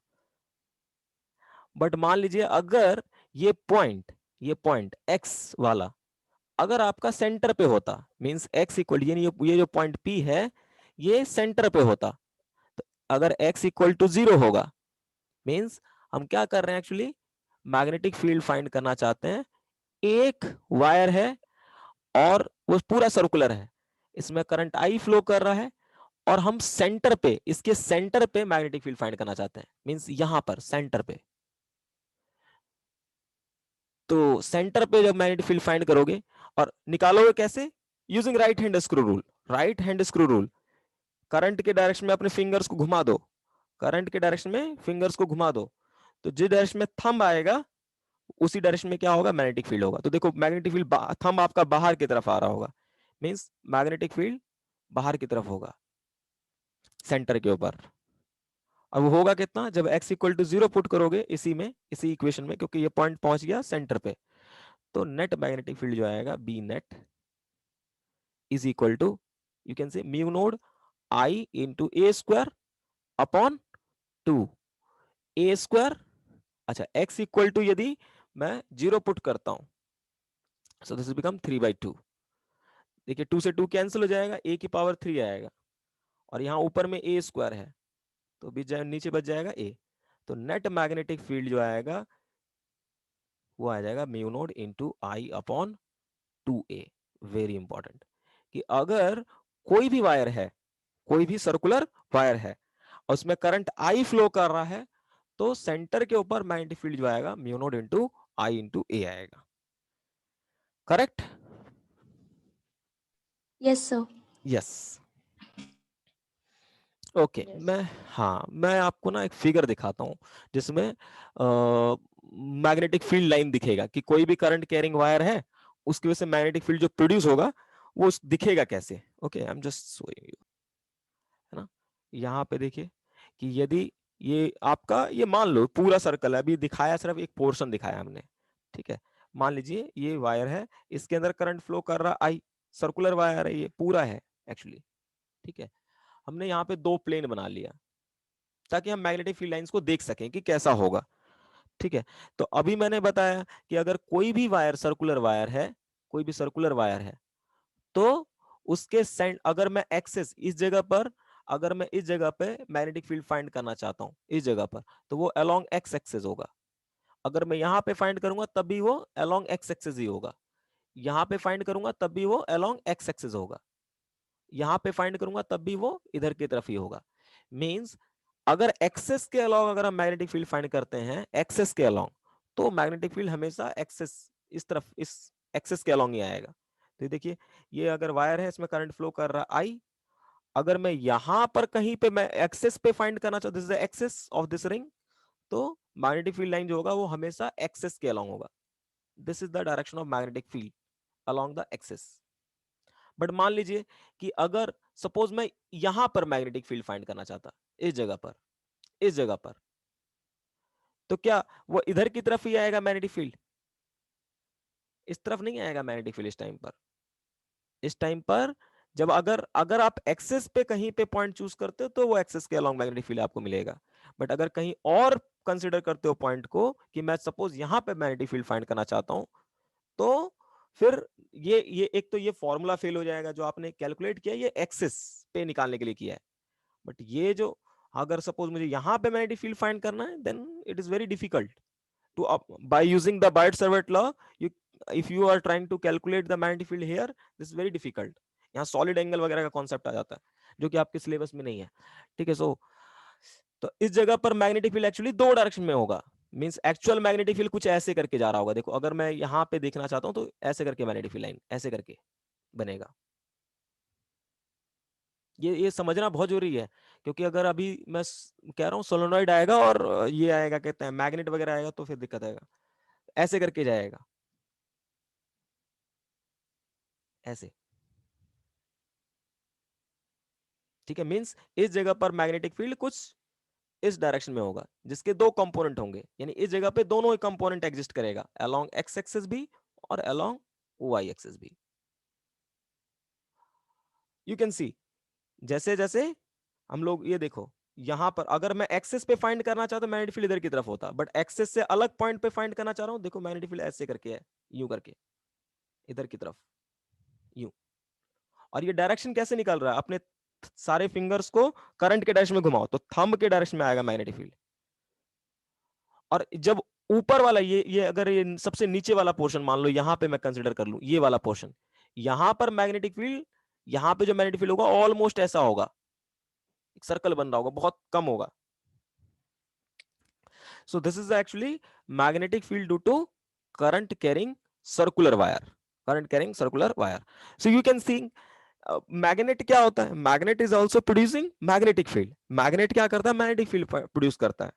बट मान लीजिए अगर ये पॉइंट x वाला अगर आपका सेंटर पे होता, मींस x इक्वल, यानी ये जो पॉइंट P है ये सेंटर पे होता, तो अगर x इक्वल टू 0 होगा, मींस हम क्या कर रहे हैं, एक्चुअली मैग्नेटिक फील्ड फाइंड करना चाहते हैं। एक वायर है और वो पूरा सर्कुलर है, इसमें करंट आई फ्लो कर रहा है, और हम सेंटर पे, इसके सेंटर पे मैग्नेटिक फील्ड फाइंड करना चाहते हैं, मींस यहां पर सेंटर पे। तो सेंटर पे जब मैग्नेटिक फील्ड फाइंड करोगे और निकालोगे कैसे, using right hand screw rule. Right hand screw rule, current के डायरेक्शन में अपने फिंगर्स को घुमा दो, करंट के डायरेक्शन में फिंगर्स को घुमा दो, तो जिस डायरेक्शन में थंब आएगा उसी डायरेक्शन में क्या होगा, मैग्नेटिक फील्ड होगा। तो देखो मैग्नेटिक फील्ड थंब आपका बाहर की तरफ आ रहा होगा, मींस मैग्नेटिक फील्ड बाहर की तरफ होगा सेंटर के ऊपर। अब होगा कितना, जब x इक्वल टू 0 पुट करोगे इसी में, इसी इक्वेशन में, क्योंकि ये पॉइंट पहुंच गया सेंटर पे, तो नेट मैग्नेटिक फील्ड जो आएगा B net is equal to, you can say mu naught I into a square upon 2 a square. अच्छा, x इक्वल टू यदि मैं 0 पुट करता हूं, सो दिस बिकम 3/2। देखिए 2 से 2 कैंसिल हो जाएगा, a की पावर 3 आएगा, और यहां ऊपर में a स्क्वायर है, तो बीच जाए नीचे बच जाएगा a। तो नेट मैग्नेटिक फील्ड जो आएगा वो आ जाएगा म्यू नोड इंटू आई अपॉन 2a। वेरी इंपॉर्टेंट, कि अगर कोई भी वायर है, कोई भी सर्कुलर वायर है, और उसमें करंट आई फ्लो कर रहा है, तो सेंटर के ऊपर मैग्नेटिक फील्ड जो आएगा म्यू नोड इंटू आई इंटू ए आएगा। Correct? Yes sir. Yes. Okay, Yes. मैं आपको ना एक फिगर दिखाता हूं जिसमें मैग्नेटिक फील्ड लाइन दिखेगा, कि कोई भी करंट कैरिंग वायर है, उसकी वजह से मैग्नेटिक फील्ड जो प्रोड्यूस होगा वो दिखेगा कैसे। Okay, I am just showing you, है ना। यहाँ पे देखिए कि यदि ये आपका, ये मान लो पूरा सर्कल है, अभी दिखाया सिर्फ एक पोर्शन दिखाया हमने, ठीक है। मान लीजिए ये वायर है, इसके अंदर करंट फ्लो कर रहा आई, सर्कुलर वायर है, ये पूरा है एक्चुअली, ठीक है। हमने यहाँ पे दो प्लेन बना लिया ताकि हम मैग्नेटिक फील्ड लाइंस को देख सकें कि कैसा होगा, ठीक है। तो अभी मैंने बताया कि अगर कोई भी वायर सर्कुलर वायर है, कोई भी सर्कुलर वायर है, तो उसके सेंट, अगर मैं एक्सेस इस जगह पर, अगर मैं इस जगह पे मैग्नेटिक फील्ड फाइंड करना चाहता हूं इस जगह पर, तो वो अलोंग एक्स एक्सेस होगा। अगर मैं यहां पे फाइंड करूंगा तब भी वो अलोंग एक्स एक्सेस ही होगा, यहां पे फाइंड करूंगा तब भी वो अलोंग एक्स एक्सेस होगा, यहां पे फाइंड करूंगा तब भी वो इधर की तरफ ही होगा। मींस अगर एक्सेस के अलोंग अगर हम मैग्नेटिक फील्ड फाइंड करते हैं, एक्सेस के अलोंग, तो मैग्नेटिक फील्ड हमेशा एक्सेस, इस तरफ, इस एक्सेस के अलोंग ही आएगा। तो देखिए ये अगर वायर है, इसमें करंट फ्लो कर रहा आई, अगर मैं यहां पर कहीं पे मैं एक्सेस पे फाइंड करना चाहता हूं, this is the axis of this ring, तो मैग्नेटिक फील्ड लाइन जो होगा वो हमेशा एक्सेस के अलोंग होगा। This is the direction of magnetic field along the axis. But मान लीजिए कि अगर सपोज मैं यहां पर मैग्नेटिक फील्ड फाइंड करना चाहता, इस जगह पर, इस जगह पर, तो क्या वो इधर की तरफ ही आएगा मैग्नेटिक फील्ड, इस तरफ नहीं आएगा मैग्नेटिक फील्ड इस टाइम पर। इस टाइम पर जब अगर अगर आप एक्सेस पे कहीं पे पॉइंट चूज करते हो तो वो एक्सेस के अलोंग मैग्नेटिक फील्ड आपको मिलेगा। बट अगर कहीं और कंसीडर करते हो पॉइंट को, कि मैं सपोज यहां पे मैग्नेटिक फील्ड फाइंड करना चाहता हूं, तो फिर ये एक तो ये फॉर्मूला फेल हो जाएगा जो आपने कैलकुलेट किया, ये एक्सेस पे निकालने के लिए किया है। बट ये जो, अगर सपोज मुझे यहां पे मैग्नेटिक फील्ड फाइंड करना है, then it is very difficult to by using the Biot-Savart law, you, if you are trying to calculate the magnetic field here, this is very difficult। यहाँ solid angle वगैरह का concept आ जाता है जो कि आपके सिलेबस में नहीं है, ठीक है। सो तो इस जगह पर मैग्नेटिक फील्ड एक्चुअली दो डायरेक्शन में होगा, मींस एक्चुअल मैग्नेटिक फील्ड कुछ ऐसे करके जा रहा होगा। देखो अगर मैं यहां पे देखना चाहता हूं तो ऐसे करके मैग्नेटिक फील्ड लाइन ऐसे करके बनेगा। ये समझना बहुत जरूरी है, क्योंकि अगर अभी मैं कह रहा हूँ सोलेनॉइड आएगा और ये आएगा कहते हैं मैग्नेट वगैरह आएगा तो फिर दिक्कत आएगा। ऐसे करके जाएगा, ऐसे, ठीक है। मींस इस जगह पर मैग्नेटिक फील्ड कुछ इस डायरेक्शन में होगा, जिसके दो कंपोनेंट होंगे, यानी इस जगह पे दोनों ही कंपोनेंट एग्जिस्ट करेगा, अलोंग एक्स एक्सिस भी और अलोंग वाई एक्सिस भी। यू कैन सी, जैसे जैसे हम लोग ये देखो, यहां पर अगर मैं एक्सिस पे फाइंड करना चाहता हूं मैग्नेटिक फील्ड इधर की तरफ होता, बट एक्सिस से अलग पॉइंट पे फाइंड करना चाह रहा हूं, देखो मैग्नेटिक फील्ड ऐसे करके है, यूं करके इधर की तरफ, यूं। और ये डायरेक्शन कैसे निकल रहा है, अपने सारे फिंगर्स को करंट के डायरेक्शन में घुमाओ तो थंब के डायरेक्शन में आएगा मैग्नेटिक फील्ड। और जब ऊपर वाला ये अगर ये सबसे नीचे वाला पोर्शन मान लो यहां पे मैं कंसीडर कर लूं, ये वाला पोर्शन, यहां पर मैग्नेटिक फील्ड, यहां पे जो मैग्नेटिक फील्ड होगा ऑलमोस्ट ऐसा होगा, एक सर्कल बन रहा होगा, बहुत कम होगा। So this is actually magnetic field due to current carrying circular wire. Current carrying circular wire. So you can see magnet क्या होता है, magnet is also producing magnetic field. Magnet क्या करता है, मैग्नेटिक फील्ड प्रोड्यूस करता है।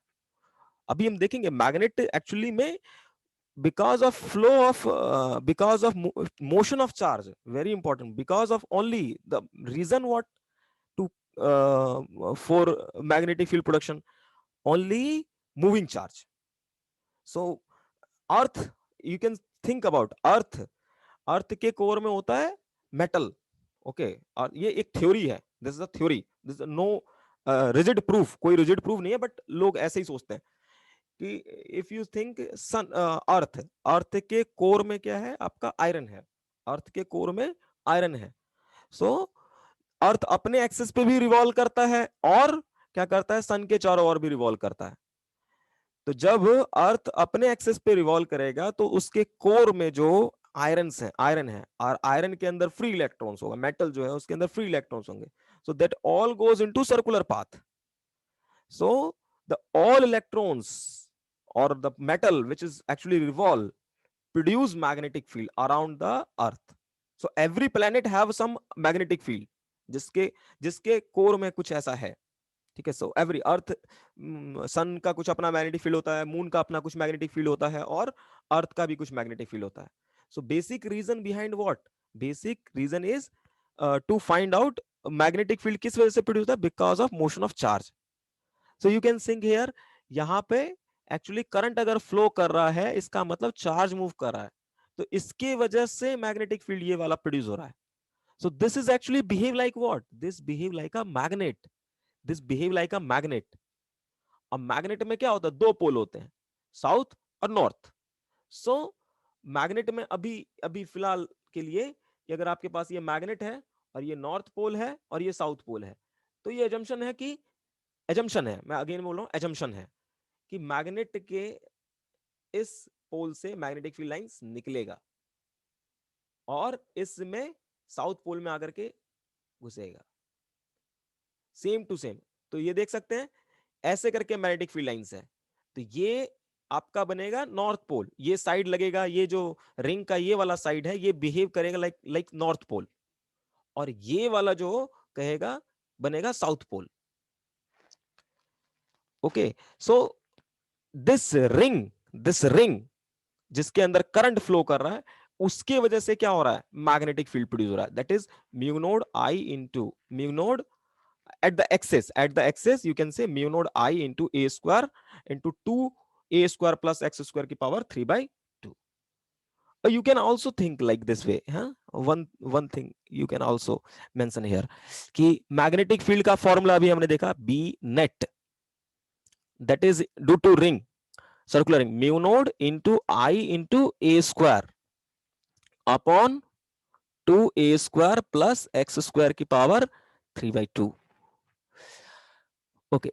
अभी हम देखेंगे मैग्नेट एक्चुअली में because of flow of because of motion of charge, very important, because of only the reason what to for magnetic field production, only moving charge. So earth, you can think about earth, earth के core में होता है metal, okay. और ये एक theory है, this is a theory, this is no rigid proof, कोई rigid proof नहीं है, बट लोग ऐसे ही सोचते हैं कि if you think sun, earth, earth के कोर में क्या है आपका, आयरन है, अर्थ के कोर में आयरन है। सो अर्थ अपने एक्सिस पे भी रिवॉल्व करता है और क्या करता है, सन के चारों ओर भी रिवॉल्व करता है। तो जब अर्थ अपने एक्सिस पे रिवॉल्व करेगा तो उसके कोर में जो आयरन है और आयरन के अंदर फ्री इलेक्ट्रॉन्स होगा, मेटल जो है उसके अंदर फ्री इलेक्ट्रॉन्स होंगे, so that all goes into circular path. So the all electrons और the metal which is actually revolve produce magnetic field around the earth. So every planet have some magnetic field, जिसके जिसके core में कुछ ऐसा है, ठीक है। So every अर्थ, सन का कुछ अपना मैग्नेटिक फील्ड होता है, मून का अपना कुछ मैग्नेटिक फील्ड होता है और अर्थ का भी कुछ मैग्नेटिक फील्ड होता है। So basic reason behind what, basic reason is to find out magnetic field किस वजह से प्रोड्यूस होता है, because of motion of charge. So you can think here, यहां पे एक्चुअली करंट अगर फ्लो कर रहा है इसका मतलब चार्ज मूव कर रहा है, तो इसके वजह से मैग्नेटिक फील्ड ये वाला प्रोड्यूस हो रहा है। So this is actually behave like what, this behave like a magnet, this behave like a magnet. अब मैग्नेट में क्या होता है, दो पोल होते हैं, साउथ और नॉर्थ। सो मैग्नेट में अभी अभी फिलहाल के लिए कि अगर आपके पास ये मैग्नेट है और ये नॉर्थ पोल है और ये साउथ पोल है, तो ये एजम्पशन है कि, एजम्पशन है, मैं अगेन बोल रहा हूं, एजम्पशन है कि मैग्नेट के इस पोल से मैग्नेटिक फील्ड लाइंस निकलेगा और इसमें साउथ पोल में आकर के घुसेगा, सेम टू सेम। तो ये देख सकते हैं ऐसे करके मैग्नेटिक फील्ड लाइंस है, तो ये आपका बनेगा नॉर्थ पोल, ये साइड लगेगा, ये जो रिंग का ये वाला साइड है ये बिहेव करेगा लाइक लाइक नॉर्थ पोल, और ये वाला जो कहेगा बनेगा south pole, okay. So this ring जिसके अंदर करंट फ्लो कर रहा है उसके वजह से क्या हो रहा है, मैग्नेटिक फील्ड प्रोड्यूस हो रहा है, that is mu naught I into mu node at the axis you can say mu node I into a square into 2a square plus x square की power 3/2. You can also think like this way, huh? one thing you can also mention here कि magnetic field का formula अभी हमने देखा B net, that is due to ring, circular ring, mu node into I into a square upon 2a square plus x square की power 3/2. Okay,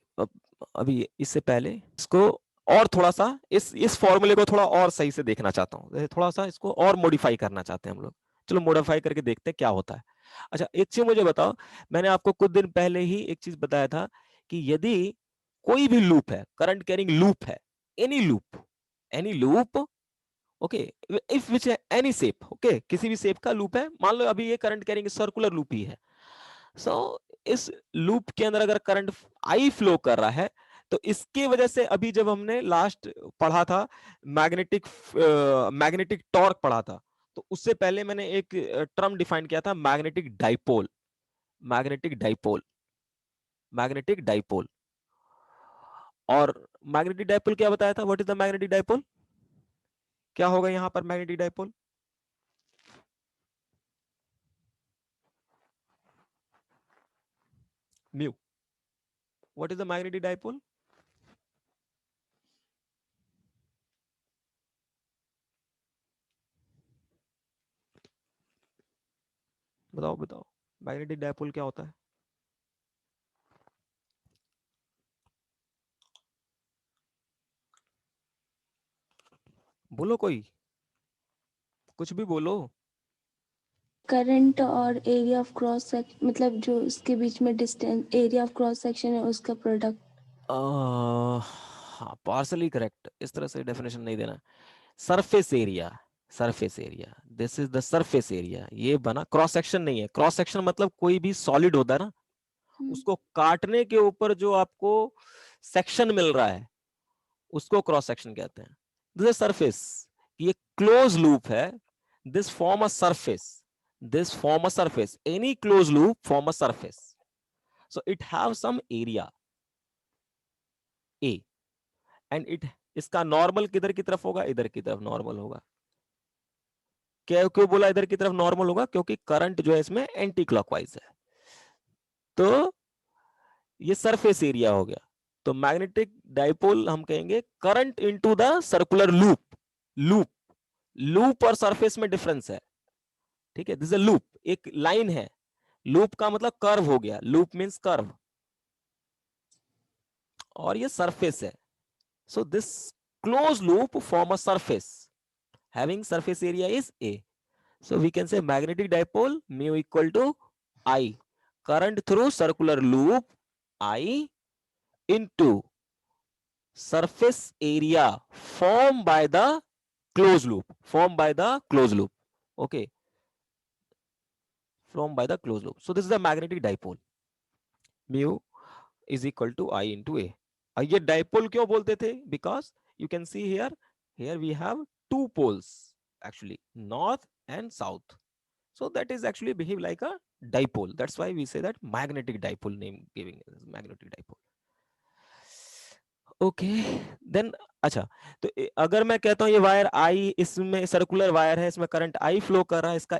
अभी इससे पहले इसको और थोड़ा सा इस फॉर्मूले को थोड़ा और सही से देखना चाहता हूं, थोड़ा सा इसको और मॉडिफाई करना चाहते हैं हम लोग। चलो मॉडिफाई करके देखते हैं क्या होता है। अच्छा एक चीज मुझे बताओ, मैंने आपको कुछ दिन पहले ही एक चीज बताया था कि यदि कोई भी लूप है, करंट कैरिंग लूप है, any loop, okay, if which any shape, okay, किसी भी शेप का लूप है, मान लो अभी ये करंट कैरिंग सर्कुलर लूप ही है। सो इस लूप के अंदर अगर करंट आई फ्लो कर रहा है, तो इसके वजह से अभी जब हमने लास्ट पढ़ा था मैग्नेटिक टॉर्क पढ़ा था, तो उससे पहले मैंने एक टर्म डिफाइन किया था, magnetic dipole. Magnetic dipole magnetic dipole और मैग्नेटिक डाइपोल क्या बताया था? What is the magnetic dipole? क्या होगा यहां पर magnetic dipole? Mu. What is the magnetic dipole? बताओ बताओ, मैग्नेटिक डाइपोल क्या होता है? बोलो, कोई कुछ भी बोलो। करंट और एरिया ऑफ क्रॉस सेक्शन, मतलब जो उसके बीच में distance, area of cross section है, उसका प्रोडक्ट। हाँ, पार्सली करेक्ट, इस तरह से डेफिनेशन नहीं देना। Surface area, surface area, this is the surface area. ये बना, क्रॉस सेक्शन नहीं है। क्रॉस सेक्शन मतलब कोई भी सॉलिड होता है ना, उसको काटने के ऊपर जो आपको सेक्शन मिल रहा है, उसको क्रॉस सेक्शन कहते हैं। दिस इज सरफेस, ये क्लोज लूप है। This form a surface, this form a surface, any close loop form a surface, so it have some area a, and it, इसका नॉर्मल किधर की तरफ होगा? इधर की तरफ नॉर्मल होगा। क्यों क्यों बोला इधर की तरफ नॉर्मल होगा? क्योंकि करंट जो है इसमें एंटी क्लॉकवाइज है। तो ये सरफेस एरिया हो गया। तो मैग्नेटिक डाइपोल हम कहेंगे current into the circular loop. Loop loop और सरफेस में डिफरेंस है, ठीक है? दिस इज अ लूप, एक लाइन है। लूप का मतलब कर्व हो गया, लूप मींस कर्व, और ये सरफेस है। So this close loop form a surface having surface area is A. So we can say magnetic dipole mu equal to I, current through circular loop I into surface area formed by the closed loop, formed by the closed loop, okay, formed by the closed loop. So this is the magnetic dipole, mu is equal to I into A. ये dipole क्यों बोलते थे? Because you can see here, here we have two poles actually, north and south. So that is actually behave like a dipole. That's why we say that magnetic dipole, name giving is magnetic dipole. Okay, then अच्छा, तो अगर मैं कहता हूं ये wire आई, इसमें circular wire है, इसमें करंट आई फ्लो कर रहा है, इसका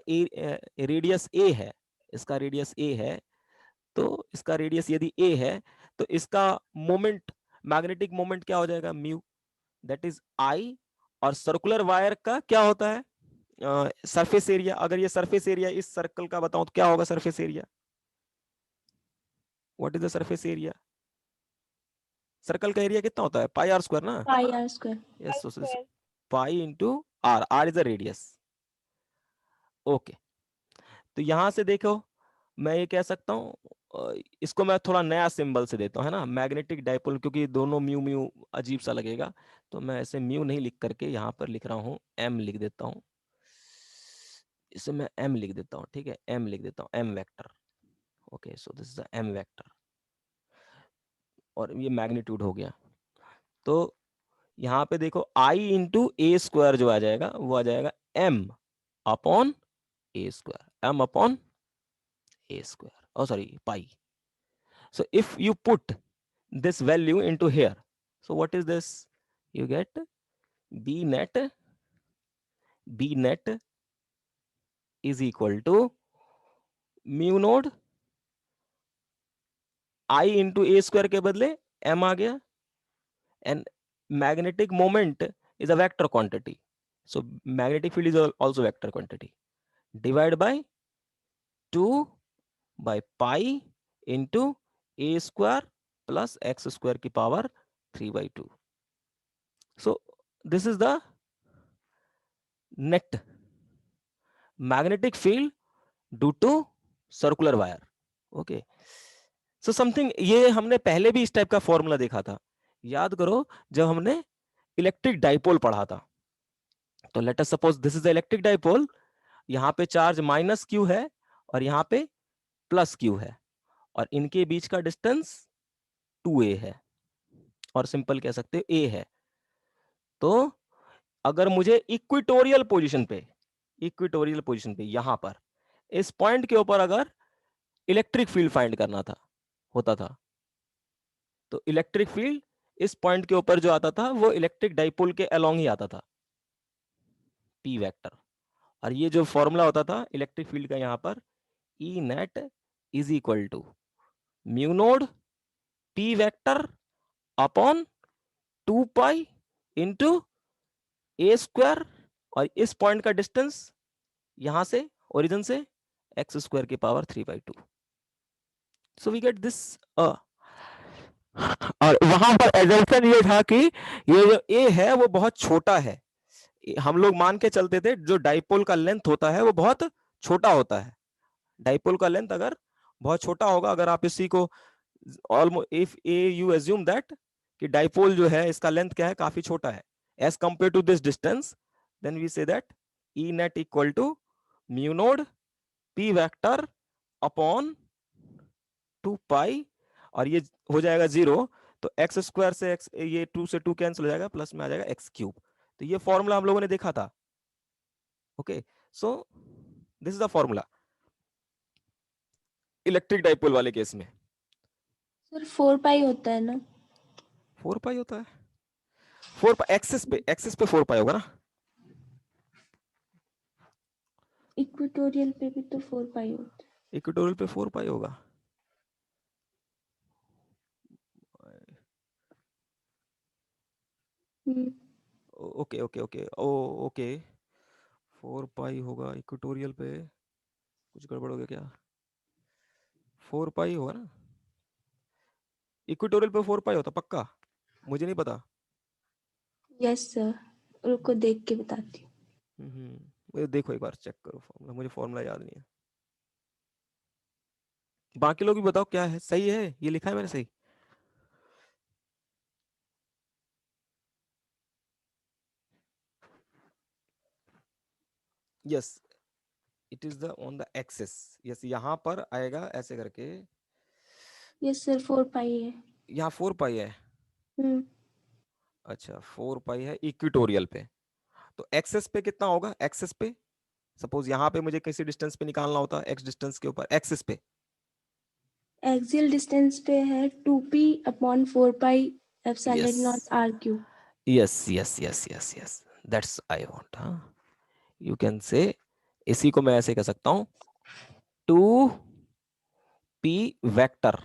रेडियस ए है, इसका रेडियस ए है, तो इसका रेडियस यदि ए है, तो इसका मोमेंट, मैग्नेटिक मोमेंट क्या हो जाएगा? Mu, that is I. और सर्कुलर वायर का क्या होता है? Surface area. अगर ये सरफेस एरिया इस सर्कल का बताऊं तो क्या होगा surface area? What is the surface area? Circle का एरिया कितना होता है? पाई आर स्क्वायर ना? Pi r square. Yes, pi into r, r is the radius. Okay, तो यहां से देखो, मैं ये कह सकता हूं, इसको मैं थोड़ा नया सिंबल से देता हूं, है ना, मैग्नेटिक डाइपोल, क्योंकि दोनों म्यू म्यू अजीब सा लगेगा, तो मैं ऐसे म्यू नहीं लिख करके यहां पर लिख रहा हूं, एम लिख देता हूं। इसे मैं एम लिख देता हूं, ठीक है, एम लिख देता हूं, m vector. Okay, so this is the m vector, और ये मैग्नीट्यूड हो गया। तो यहां पे देखो, आई इंटू ए स्क्वायर जो आ जाएगा, वो आ जाएगा M upon A square, M upon A square, oh sorry, pi. So if you put this value into here, so what is this? You get b net is equal to mu node I into a square के बदले m आ गया, and magnetic moment is a vector quantity, so magnetic field is also vector quantity, divided by 2 by pi into a square plus x square की power 3/2. So this is the net magnetic field due to circular wire. Okay, so something, ये हमने पहले भी इस type का formula देखा था, याद करो जब हमने इलेक्ट्रिक डाइपोल पढ़ा था। तो let us suppose this is the electric dipole, यहाँ पे चार्ज माइनस क्यू है और यहाँ पे प्लस क्यू है, और इनके बीच का डिस्टेंस 2a है, और सिंपल कह सकते हो a है। तो अगर मुझे इक्विटोरियल पोजीशन पे यहां पर इस पॉइंट के ऊपर अगर इलेक्ट्रिक फील्ड फाइंड करना था होता था, तो इलेक्ट्रिक फील्ड इस पॉइंट के ऊपर जो आता था वो इलेक्ट्रिक डाइपोल के अलोंग ही आता था, पी वेक्टर। और ये जो फॉर्मूला होता था इलेक्ट्रिक फील्ड का यहाँ पर, E net is equal to mu naught P vector upon 2 pi into a square, और इस पॉइंट का डिस्टेंस यहां से ओरिजिन से एक्स स्क्वायर की power 3/2। So we get this. और वहां पर एजम्पशन ये था कि ये जो ए है वो बहुत छोटा है, हम लोग मान के चलते थे जो डाइपोल का लेंथ होता है वो बहुत छोटा होता है। डाइपोल का लेंथ अगर बहुत छोटा होगा, अगर आप इसी को almost if a you assume that कि डाइपोल जो है इसका लेंथ क्या है, काफी छोटा है as compare to this distance, then we say that E net equal to mu naught P vector upon 2 pi, और ये हो जाएगा 0, तो एक्स स्क्वायर से एक्स, ये 2 से 2 कैंसिल हो जाएगा, प्लस में आ जाएगा एक्स क्यूब। तो ये फॉर्मूला हम लोगों ने देखा था। Okay, so this is the formula electric dipole वाले केस में। सर 4 पाई होता है ना? 4 पाई होता है, 4 पाई एक्सिस पे 4 पाई होगा ना। इक्वेटोरियल पे भी तो 4 पाई होता इक्वेटोरियल पे 4 पाई होगा। है। ओके ओके ओके ओ ओके, 4 पाई होगा इक्वेटोरियल पे, कुछ गड़बड़ हो गया क्या? 4 पाई होगा ना इक्वेटोरियल पे, 4 पाई होता पक्का, मुझे नहीं पता। यस सर, रुको देख के बताती हूँ। मुझे देखो एक बार चेक करो फॉर्मूला, मुझे फॉर्मूला याद नहीं है। बाकी लोग भी बताओ क्या है, सही है ये लिखा है मैंने सही? Yes, it is the on the axis. Yes, यहाँ पर आएगा ऐसे करके। यस सर 4 पाई है। यहाँ 4 पाई है। हम्म अच्छा 4 पाई है इक्विटोरियल पे, तो एक्सेस पे कितना होगा? एक्सेस पे सपोज यहाँ पे मुझे किसी डिस्टेंस पे निकालना होता है, एक्स डिस्टेंस के ऊपर, एक्सिस पे एक्सियल डिस्टेंस पे है 2p upon 4 pi epsilon not r cube. Yes yes yes yes yes, that's I want. हाँ, यू कैन से, इसी को मैं ऐसे कह सकता हूं 2p वेक्टर,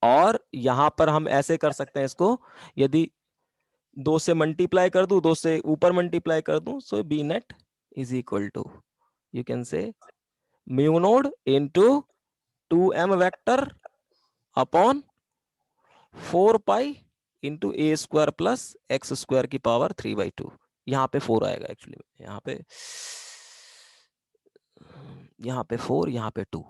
और यहां पर हम ऐसे कर सकते हैं इसको, यदि 2 से मल्टीप्लाई कर दूं, 2 से ऊपर मल्टीप्लाई कर दूं, so B net is equal to, you can say mu naught into 2m vector upon 4 pi into a square plus x square की पावर 3/2। यहाँ पे 4 आएगा एक्चुअली, यहाँ पे 4, यहाँ पे 2।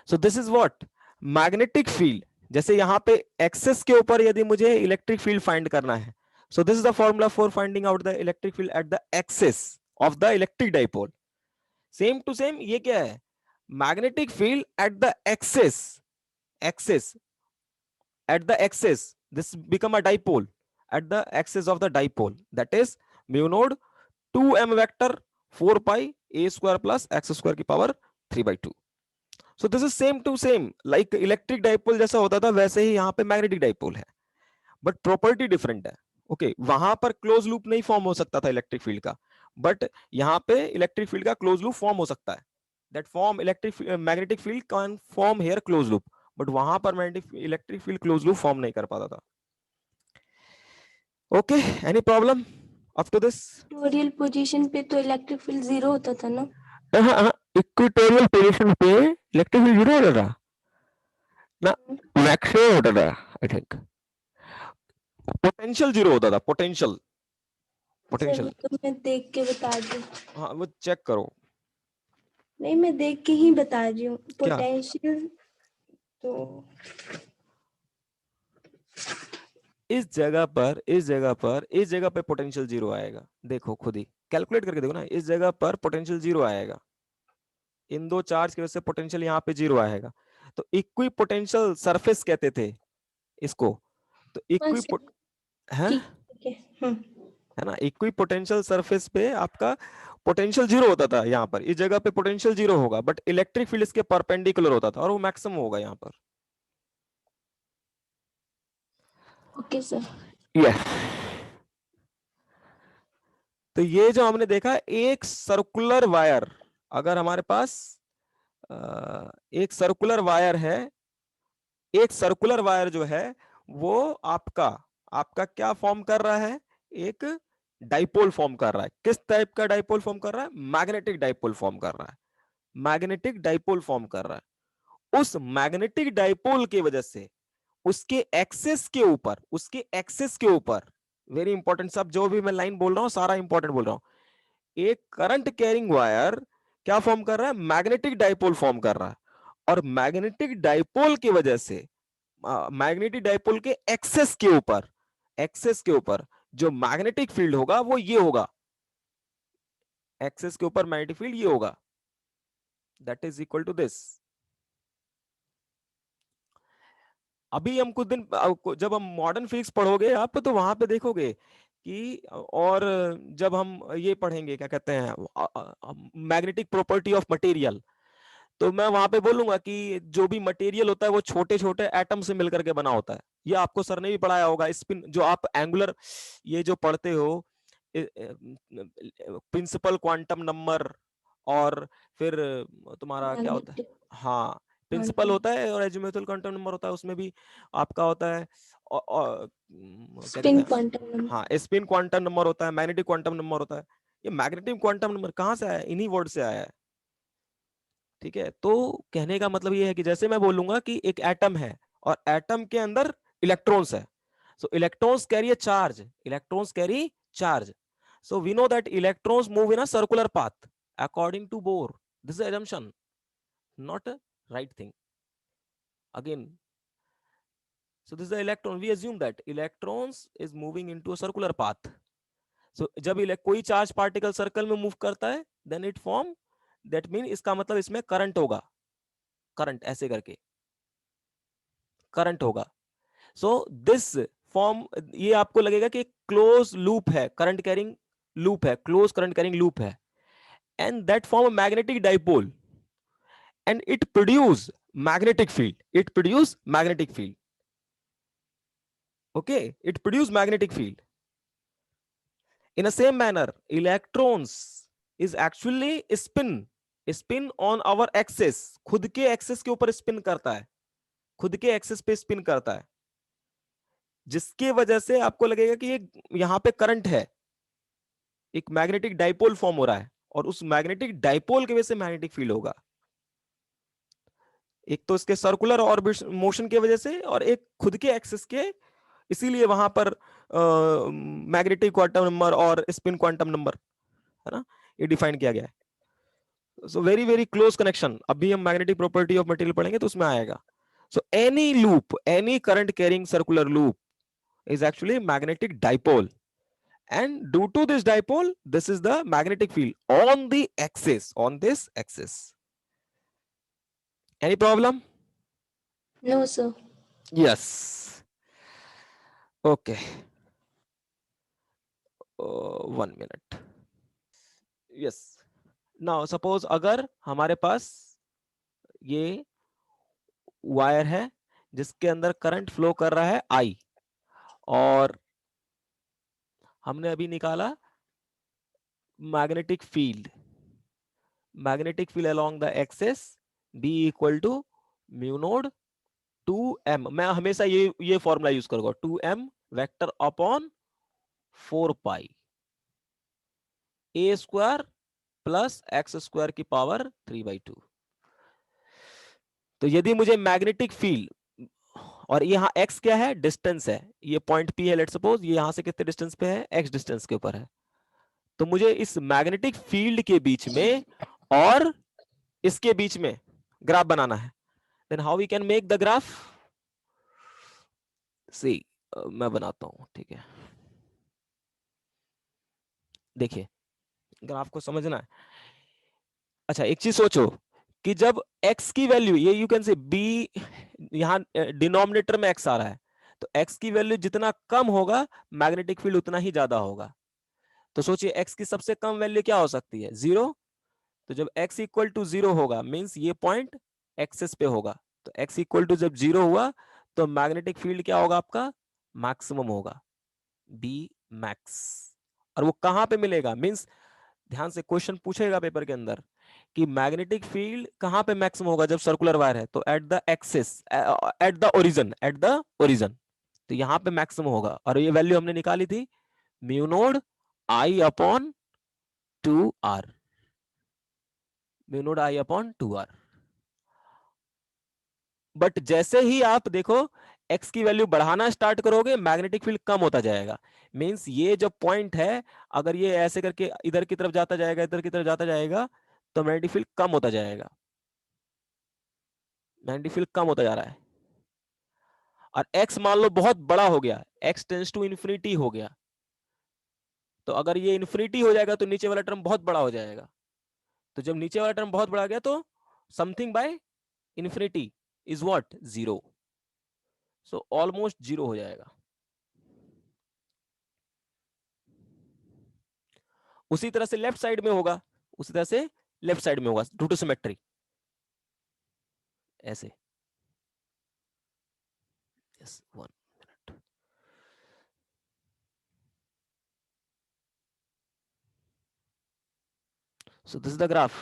सो this is what magnetic field. जैसे यहाँ पे एक्सेस के ऊपर यदि मुझे इलेक्ट्रिक फील्ड फाइंड करना है, so this is the formula for finding out the electric field at the axis of the electric dipole. Same to same ये क्या है, magnetic field at the axis at the axis, this become a dipole at the axis of the dipole, that is mu node 2m vector 4 pi a square plus x square की power 3/2। so this is same to same like electric dipole जैसा होता था वैसे ही यहाँ पे magnetic dipole है, but property different है। Okay वहां पर क्लोज लूप नहीं फॉर्म हो सकता था इलेक्ट्रिक फील्ड का, बट यहाँ पे इलेक्ट्रिक फील्ड का क्लोज लूप फॉर्म हो सकता है। That form electric magnetic field can form here close loop, but वहां पर magnetic electric field close loop form नहीं कर पाता था। Okay, any problem up to this? Equatorial position पे तो इलेक्ट्रिक फील्ड 0 होता था ना? इक्वेटोरियल पोजीशन पे इलेक्ट्रिक फील्ड 0 होता था ना, मैक्सिमम होता था आई थिंक, पोटेंशियल 0 होता था, पोटेंशियल सर वो तो मैं देख के बता दूं। हाँ वो चेक करो। नहीं मैं देख के ही बता रही हूँ। क्या? पोटेंशियल तो इस जगह पे पोटेंशियल जीरो आएगा। देखो खुद ही कैलकुलेट करके देखो ना, इस जगह पर पोटेंशियल जीरो आएगा, इन दो चार्ज की वजह से पोटेंशियल यहाँ पे जीरो आएगा। तो इक्वी पोटेंशियल सरफेस कहते थे इसको। तो इक्वी अच्छा, है ठीक है। है ना, इक्वी पोटेंशियल सरफेस पे आपका पोटेंशियल जीरो होता था, यहाँ पर इस जगह पे पोटेंशियल जीरो होगा, बट इलेक्ट्रिक फील्ड इसके परपेंडिकुलर होता था और वो मैक्सिमम होगा यहाँ पर। Okay sir. यस। तो ये जो हमने देखा, एक सर्कुलर वायर, अगर हमारे पास एक सर्कुलर वायर है, एक सर्कुलर वायर जो है वो आपका आपका क्या फॉर्म कर रहा है, एक डाइपोल फॉर्म कर रहा है। किस टाइप का डाइपोल फॉर्म कर रहा है? मैग्नेटिक डाइपोल फॉर्म कर रहा है, मैग्नेटिक डाइपोल फॉर्म कर रहा है। उस मैग्नेटिक डाइपोल की वजह से उसके एक्सेस के ऊपर, वेरी इंपॉर्टेंट, सब जो भी मैं लाइन बोल रहा हूं सारा इंपॉर्टेंट बोल रहा हूं। एक करंट कैरिंग वायर क्या फॉर्म कर रहा है? मैग्नेटिक डाइपोल फॉर्म कर रहा है। और मैग्नेटिक डाइपोल की वजह से, मैग्नेटिक डाइपोल के एक्सेस के ऊपर जो मैग्नेटिक फील्ड होगा वो ये होगा, एक्सेस के ऊपर मैग्नेटिक फील्ड ये होगा, that is equal to this. अभी हम कुछ दिन जब हम मॉडर्न फिजिक्स पढ़ोगे आप, तो वहां पे देखोगे कि, और जब हम ये पढ़ेंगे क्या कहते हैं मैग्नेटिक प्रॉपर्टी ऑफ मटेरियल, तो मैं वहां पे बोलूंगा कि जो भी मटेरियल होता है वो छोटे छोटे एटम से मिलकर के बना होता है। ये आपको सर ने भी पढ़ाया होगा, स्पिन जो आप एंगुलर ये जो पढ़ते हो, प्रिंसिपल क्वांटम नंबर, और फिर तुम्हारा क्या होता है, मैग्नेटिक हाँ प्रिंसिपल क्वांटम होता है और एजिमुथल क्वांटम नंबर होता है, उसमें भी आपका होता है क्या कहते स्पिन हैं, क्वांटम नंबर। हाँ स्पिन क्वांटम नंबर होता है, मैग्नेटिक क्वांटम नंबर होता है। ये मैग्नेटिक क्वांटम नंबर कहाँ से आया है? इन्हीं वर्ड से आया है। ठीक है, तो कहने का मतलब ये है कि जैसे मैं बोलूंगा कि एक एटम है और एटम के अंदर इलेक्ट्रॉन्स है, सो electrons carry a charge, electrons carry charge, so we know that electrons move in a circular path according to Bohr. This is an assumption, not a right thing. Again, so this is the electron, we assume that electrons is moving into a circular path. So जब कोई charge particle circle में move करता है, then it form, that mean इसका मतलब इसमें current होगा, current ऐसे करके करंट होगा। सो दिस फॉर्म, ये आपको लगेगा कि क्लोज लूप है, करंट कैरिंग लूप है, क्लोज करंट कैरिंग लूप है, and that form a magnetic dipole and it produce magnetic field, okay, it produce magnetic field. In the same manner, electrons is actually spin on our axis, खुद के access के ऊपर spin करता है, खुद के access पे स्पिन करता है, जिसकी वजह से आपको लगेगा कि ये यहां पे करंट है, एक मैग्नेटिक डाइपोल फॉर्म हो रहा है, और उस मैग्नेटिक डाइपोल की वजह से मैग्नेटिक फील्ड होगा। एक तो इसके सर्कुलर ऑर्बिट मोशन की वजह से, और एक खुद के एक्सिस के, इसीलिए वहां पर मैग्नेटिक क्वांटम नंबर और स्पिन क्वांटम नंबर है ना, ये डिफाइन किया गया है। So very very close connection, अभी हम मैग्नेटिक प्रॉपर्टी ऑफ मटेरियल पढ़ेंगे तो उसमें आएगा। So any loop, any current carrying circular loop is actually magnetic dipole, and due to this dipole, this is the magnetic field on the axis, on this axis. Any problem? No sir. Yes. Okay. 1 minute. Yes. Now suppose अगर हमारे पास ये wire है जिसके अंदर current flow कर रहा है I, और हमने अभी निकाला magnetic field, magnetic field along the axis B equal to mu naught 2m, मैं हमेशा ये फॉर्मूला यूज करूंगा, 2m vector upon 4 pi a square plus x square की पावर 3/2। तो यदि मुझे मैग्नेटिक फील्ड, और यहाँ x क्या है? डिस्टेंस है, ये पॉइंट P है, लेट्स सपोज ये यहां से कितने डिस्टेंस पे है? x डिस्टेंस के ऊपर है। तो मुझे इस मैग्नेटिक फील्ड के बीच में और इसके बीच में ग्राफ बनाना है। then how we can make the graph? See, मैं बनाता हूं, ठीक है। देखिए, ग्राफ को समझना है। अच्छा, एक चीज सोचो कि जब x की वैल्यू, ये यू कैन से b, यहां डिनोमिनेटर में x आ रहा है, तो x की वैल्यू जितना कम होगा मैग्नेटिक फील्ड उतना ही ज्यादा होगा। तो सोचिए x की सबसे कम वैल्यू क्या हो सकती है? 0। तो जब x इक्वल टू 0 होगा मींस ये पॉइंट एक्सेस पे होगा। तो x इक्वल टू जब 0 हुआ तो मैग्नेटिक फील्ड क्या होगा आपका? मैक्सिमम होगा, b मैक्स। और वो कहां पे मिलेगा? मींस ध्यान से क्वेश्चन पूछेगा पेपर के अंदर कि मैग्नेटिक फील्ड कहां पे मैक्सिमम होगा जब सर्कुलर वायर है? तो eight the axis, at the origin, at the origin. तो यहां पे मैक्सिमम होगा। और ये वैल्यू हमने निकाली थी mu naught I upon 2r, mu naught I upon 2r। But जैसे ही आप देखो x की वैल्यू बढ़ाना स्टार्ट करोगे मैग्नेटिक फील्ड कम होता जाएगा। मींस ये जो पॉइंट है, अगर ये ऐसे करके इधर की तरफ जाता जाएगा, इधर की तरफ जाता जाएगा, तो मैग्नेटिक फील्ड कम होता जाएगा। मैग्नेटिक फील्ड कम होता जा रहा है। और x मान लो बहुत बड़ा हो गया, x टेंस टू इन्फिनिटी हो गया, तो अगर ये इन्फिनिटी हो जाएगा तो नीचे वाला टर्म बहुत बड़ा हो जाएगा। तो जब नीचे वाला टर्म बहुत बड़ा गया तो something by infinity is what? 0। So almost 0 हो जाएगा। उसी तरह से लेफ्ट साइड में होगा, उसी तरह से लेफ्ट साइड में होगा, ड्यू टू सिमेट्री। ऐसे, yes, 1 minute. So this is the graph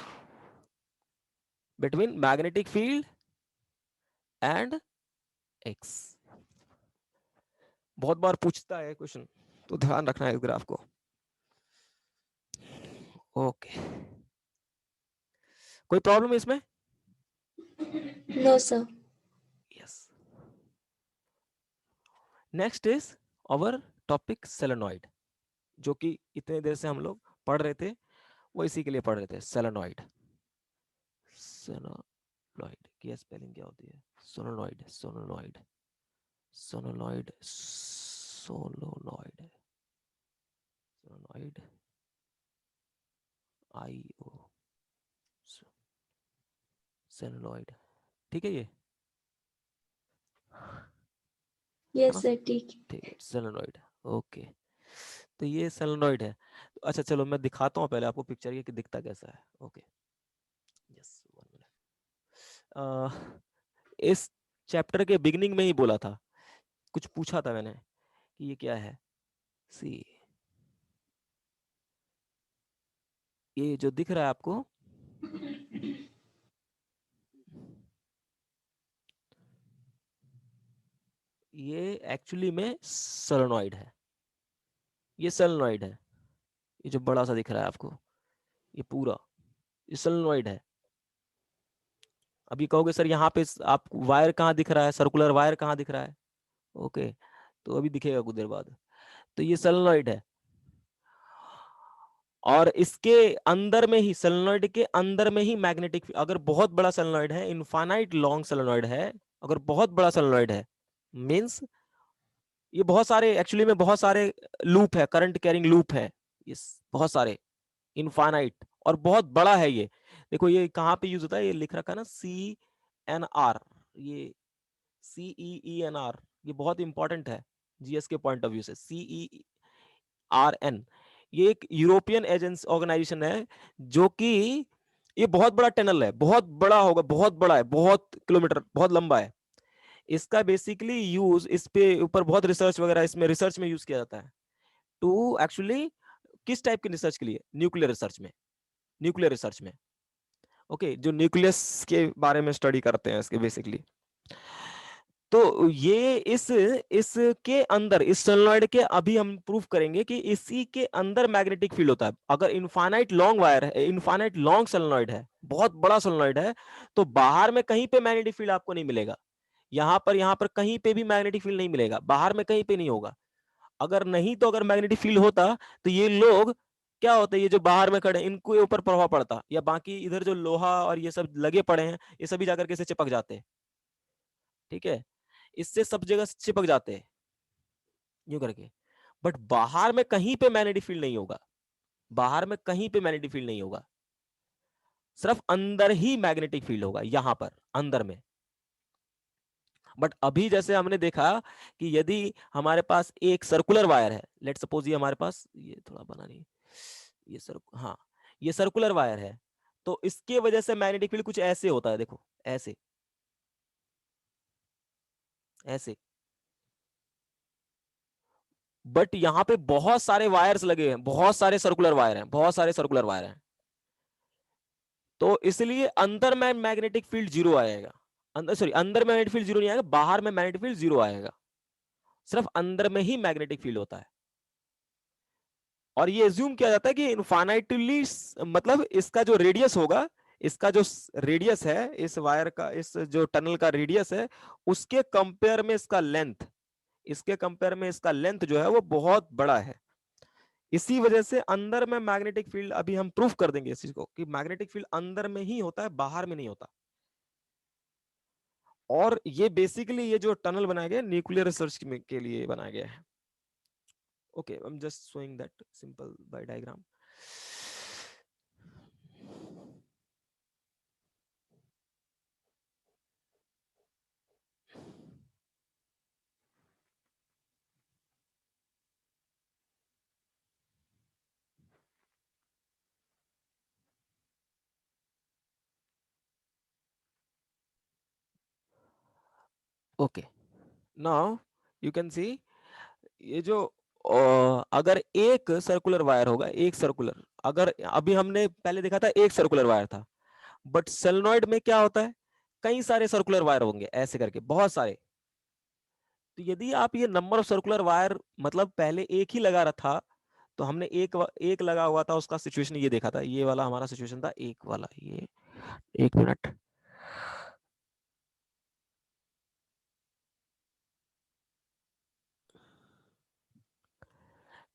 between magnetic field and x. बहुत बार पूछता है क्वेश्चन, तो ध्यान रखना है इस ग्राफ को। ओके, कोई प्रॉब्लम इसमें? No sir. Yes. Next is our topic solenoid, जो कि इतने देर से हम लोग पढ़ रहे थे, वो इसी के लिए पढ़ रहे थे। सोलेनॉइड, सोलेनॉइड की स्पेलिंग क्या होती है? Solenoid, solenoid, solenoid, solenoid, solenoid, I O, solenoid, ठीक है ये? यस सर, ठीक। ठीक है, सोलेनॉइड। ओके, तो ये सोलेनॉइड है। अच्छा चलो मैं दिखाता हूँ पहले आपको पिक्चर ये कि दिखता कैसा है। Okay, yes, 1 minute. इस चैप्टर के बिगिनिंग में ही बोला था, कुछ पूछा था मैंने कि ये क्या है। सी, ये जो दिख रहा है आपको, ये एक्चुअली में सोलेनॉइड है। ये सोलेनॉइड है, ये जो बड़ा सा दिख रहा है आपको, ये पूरा ये सोलेनॉइड है। अभी कहोगे सर यहाँ पे आप वायर कहाँ दिख रहा है, सर्कुलर वायर कहाँ दिख रहा है? ओके, तो अभी दिखेगा कुछ देर बाद। तो ये सोलेनॉइड है, और इसके अंदर में ही, सोलेनॉइड के अंदर में ही मैग्नेटिक, अगर बहुत बड़ा सोलेनॉइड है, इनफाइनाइट लॉन्ग सोलेनॉइड है, अगर बहुत बड़ा सोलेनॉइड है, मींस ये बहुत सारे, एक्चुअली में बहुत सारे लूप है, करंट कैरिंग लूप है, ये बहुत सारे, इनफाइनाइट, और बहुत बड़ा है ये। देखो ये कहाँ पे यूज होता है, ये लिख रखा है ना, CNR, ये CEENR, ये बहुत इंपॉर्टेंट है जीएस के पॉइंट ऑफ व्यू से। CERN, ये एक यूरोपियन एजेंसी ऑर्गेनाइजेशन है, जो कि ये बहुत बड़ा टनल है, बहुत बड़ा होगा, बहुत बड़ा है, बहुत किलोमीटर, बहुत लंबा है। इसका बेसिकली यूज, इस पे ऊपर बहुत रिसर्च वगैरह, इसमें रिसर्च में यूज किया जाता है। टू एक्चुअली किस टाइप की रिसर्च के लिए? न्यूक्लियर रिसर्च में, न्यूक्लियर रिसर्च में। ओके, जो न्यूक्लियस के बारे में स्टडी करते हैं इसके बेसिकली। तो ये इसके अंदर, इस सोलेनॉइड के, अभी हम प्रूफ करेंगे कि इसी के अंदर मैग्नेटिक फील्ड होता है। अगर इनफाइनाइट लॉन्ग वायर है, इनफाइनाइट लॉन्ग सोलेनॉइड है, बहुत बड़ा सोलेनॉइड है, तो बाहर में कहीं पे मैग्नेटिक फील्ड आपको नहीं मिलेगा। यहाँ पर कहीं पे भी मैग्नेटिक फील्ड नहीं मिलेगा, बाहर में कहीं पे नहीं होगा। अगर नहीं, तो अगर मैग्नेटिक फील्ड होता तो ये लोग क्या होते, ये जो बाहर में खड़े, इनको ऊपर प्रभाव पड़ता, या बाकी इधर जो लोहा और ये सब लगे पड़े हैं, ये सभी जाकर के इसे चिपक जाते। ठीक है, इससे सब जगह चिपक जाते हैं यूं करके, बट बाहर में कहीं पे मैग्नेटिक फील्ड नहीं होगा, बाहर में कहीं पे मैग्नेटिक फील्ड नहीं होगा, सिर्फ अंदर ही मैग्नेटिक फील्ड होगा, यहां पर अंदर में। बट अभी जैसे हमने देखा कि यदि हमारे पास एक सर्कुलर वायर है, लेट सपोज ये हमारे पास, ये थोड़ा बना नहीं, ये हाँ, ये सर्कुलर वायर है, तो इसके वजह से मैग्नेटिक फील्ड कुछ ऐसे होता है, देखो ऐसे ऐसे। बट यहां पे बहुत सारे वायर्स लगे हैं, बहुत सारे सर्कुलर वायर हैं, बहुत सारे सर्कुलर वायर हैं, तो इसलिए अंदर में मैग्नेटिक फील्ड जीरो आएगा, अंदर सॉरी अंदर में मैग्नेटिक फील्ड जीरो नहीं आएगा, बाहर में मैग्नेटिक फील्ड जीरो आएगा, सिर्फ अंदर में ही मैग्नेटिक फील्ड होता है। और ये एज्यूम किया जाता है कि इनफाइनाइटली, मतलब इसका जो रेडियस होगा, इसका जो रेडियस है इस वायर का, इस जो टनल का रेडियस है, उसके कंपेयर में इसका लेंथ, इसके कंपेयर में इसका लेंथ जो है वो बहुत बड़ा है। इसी वजह से अंदर में मैग्नेटिक फील्ड, अभी हम प्रूफ कर देंगे इस चीज को कि मैग्नेटिक फील्ड अंदर में ही होता है, बाहर में नहीं होता। और ये बेसिकली ये जो टनल बनाया गया न्यूक्लियर रिसर्च के लिए बनाया गया है। Okay, I am just showing that simple by diagram. Okay, now you can see, ये जो अगर एक सर्कुलर वायर होगा, एक सर्कुलर, अगर अभी हमने पहले देखा था एक सर्कुलर वायर था, बट सोलेनोइड में क्या होता है, कई सारे सर्कुलर वायर होंगे ऐसे करके, बहुत सारे। तो यदि आप ये नंबर ऑफ सर्कुलर वायर, मतलब पहले एक ही लगा रहा था, तो हमने एक लगा हुआ था, उसका सिचुएशन ये देखा था, ये वाला हमारा सिचुएशन था, एक वाला, ये एक मिनट,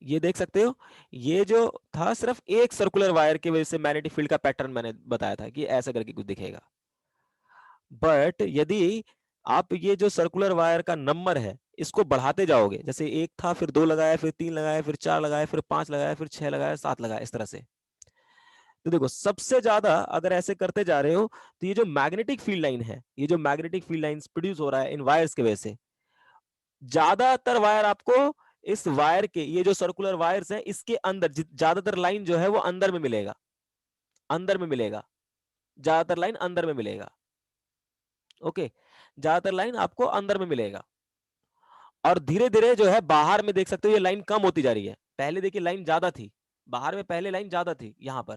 ये देख सकते हो, ये जो था सिर्फ एक सर्कुलर वायर की वजह से मैग्नेटिक फील्ड का पैटर्न मैंने बताया था कि ऐसा करके कुछ दिखेगा। बट यदि आप ये जो सर्कुलर वायर का नंबर है इसको बढ़ाते जाओगे, जैसे एक था, फिर दो लगाया, फिर तीन लगाया, फिर चार लगाया, फिर पांच लगाया, फिर छह लगाया, सात लगाया, इस तरह से, तो देखो सबसे ज्यादा अगर ऐसे करते जा रहे हो, तो ये जो मैग्नेटिक फील्ड लाइन है, ये जो मैग्नेटिक फील्ड लाइन प्रोड्यूस हो रहा है इन वायर्स की वजह से, ज्यादातर वायर आपको इस वायर के, ये जो सर्कुलर वायर्स हैं इसके अंदर, ज्यादातर लाइन जो है वो अंदर में मिलेगा, अंदर में मिलेगा, ज्यादातर लाइन अंदर में मिलेगा। ओके, ज्यादातर लाइन आपको अंदर में मिलेगा, और धीरे धीरे जो है बाहर में देख सकते हो ये लाइन कम होती जा रही है। पहले देखिए लाइन ज्यादा थी बाहर में, पहले लाइन ज्यादा थी यहां पर,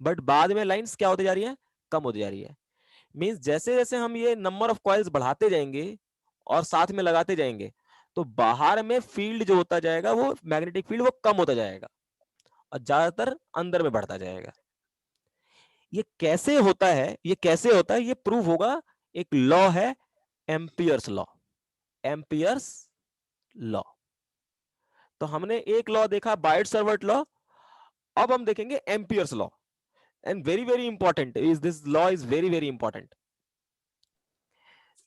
बट बाद में लाइंस क्या होती जा रही है, कम होती जा रही है। मींस जैसे जैसे हम ये नंबर ऑफ कॉइल्स बढ़ाते जाएंगे और साथ में लगाते जाएंगे, तो बाहर में फील्ड जो होता जाएगा, वो मैग्नेटिक फील्ड वो कम होता जाएगा और ज्यादातर अंदर में बढ़ता जाएगा। ये कैसे होता है, ये कैसे होता है, ये प्रूव होगा, एक लॉ है, एम्पियर्स लॉ, एम्पियर्स लॉ। तो हमने एक लॉ देखा, बायट सर्वर्ट लॉ, अब हम देखेंगे Ampere's law, and very very important is this law, is very very important.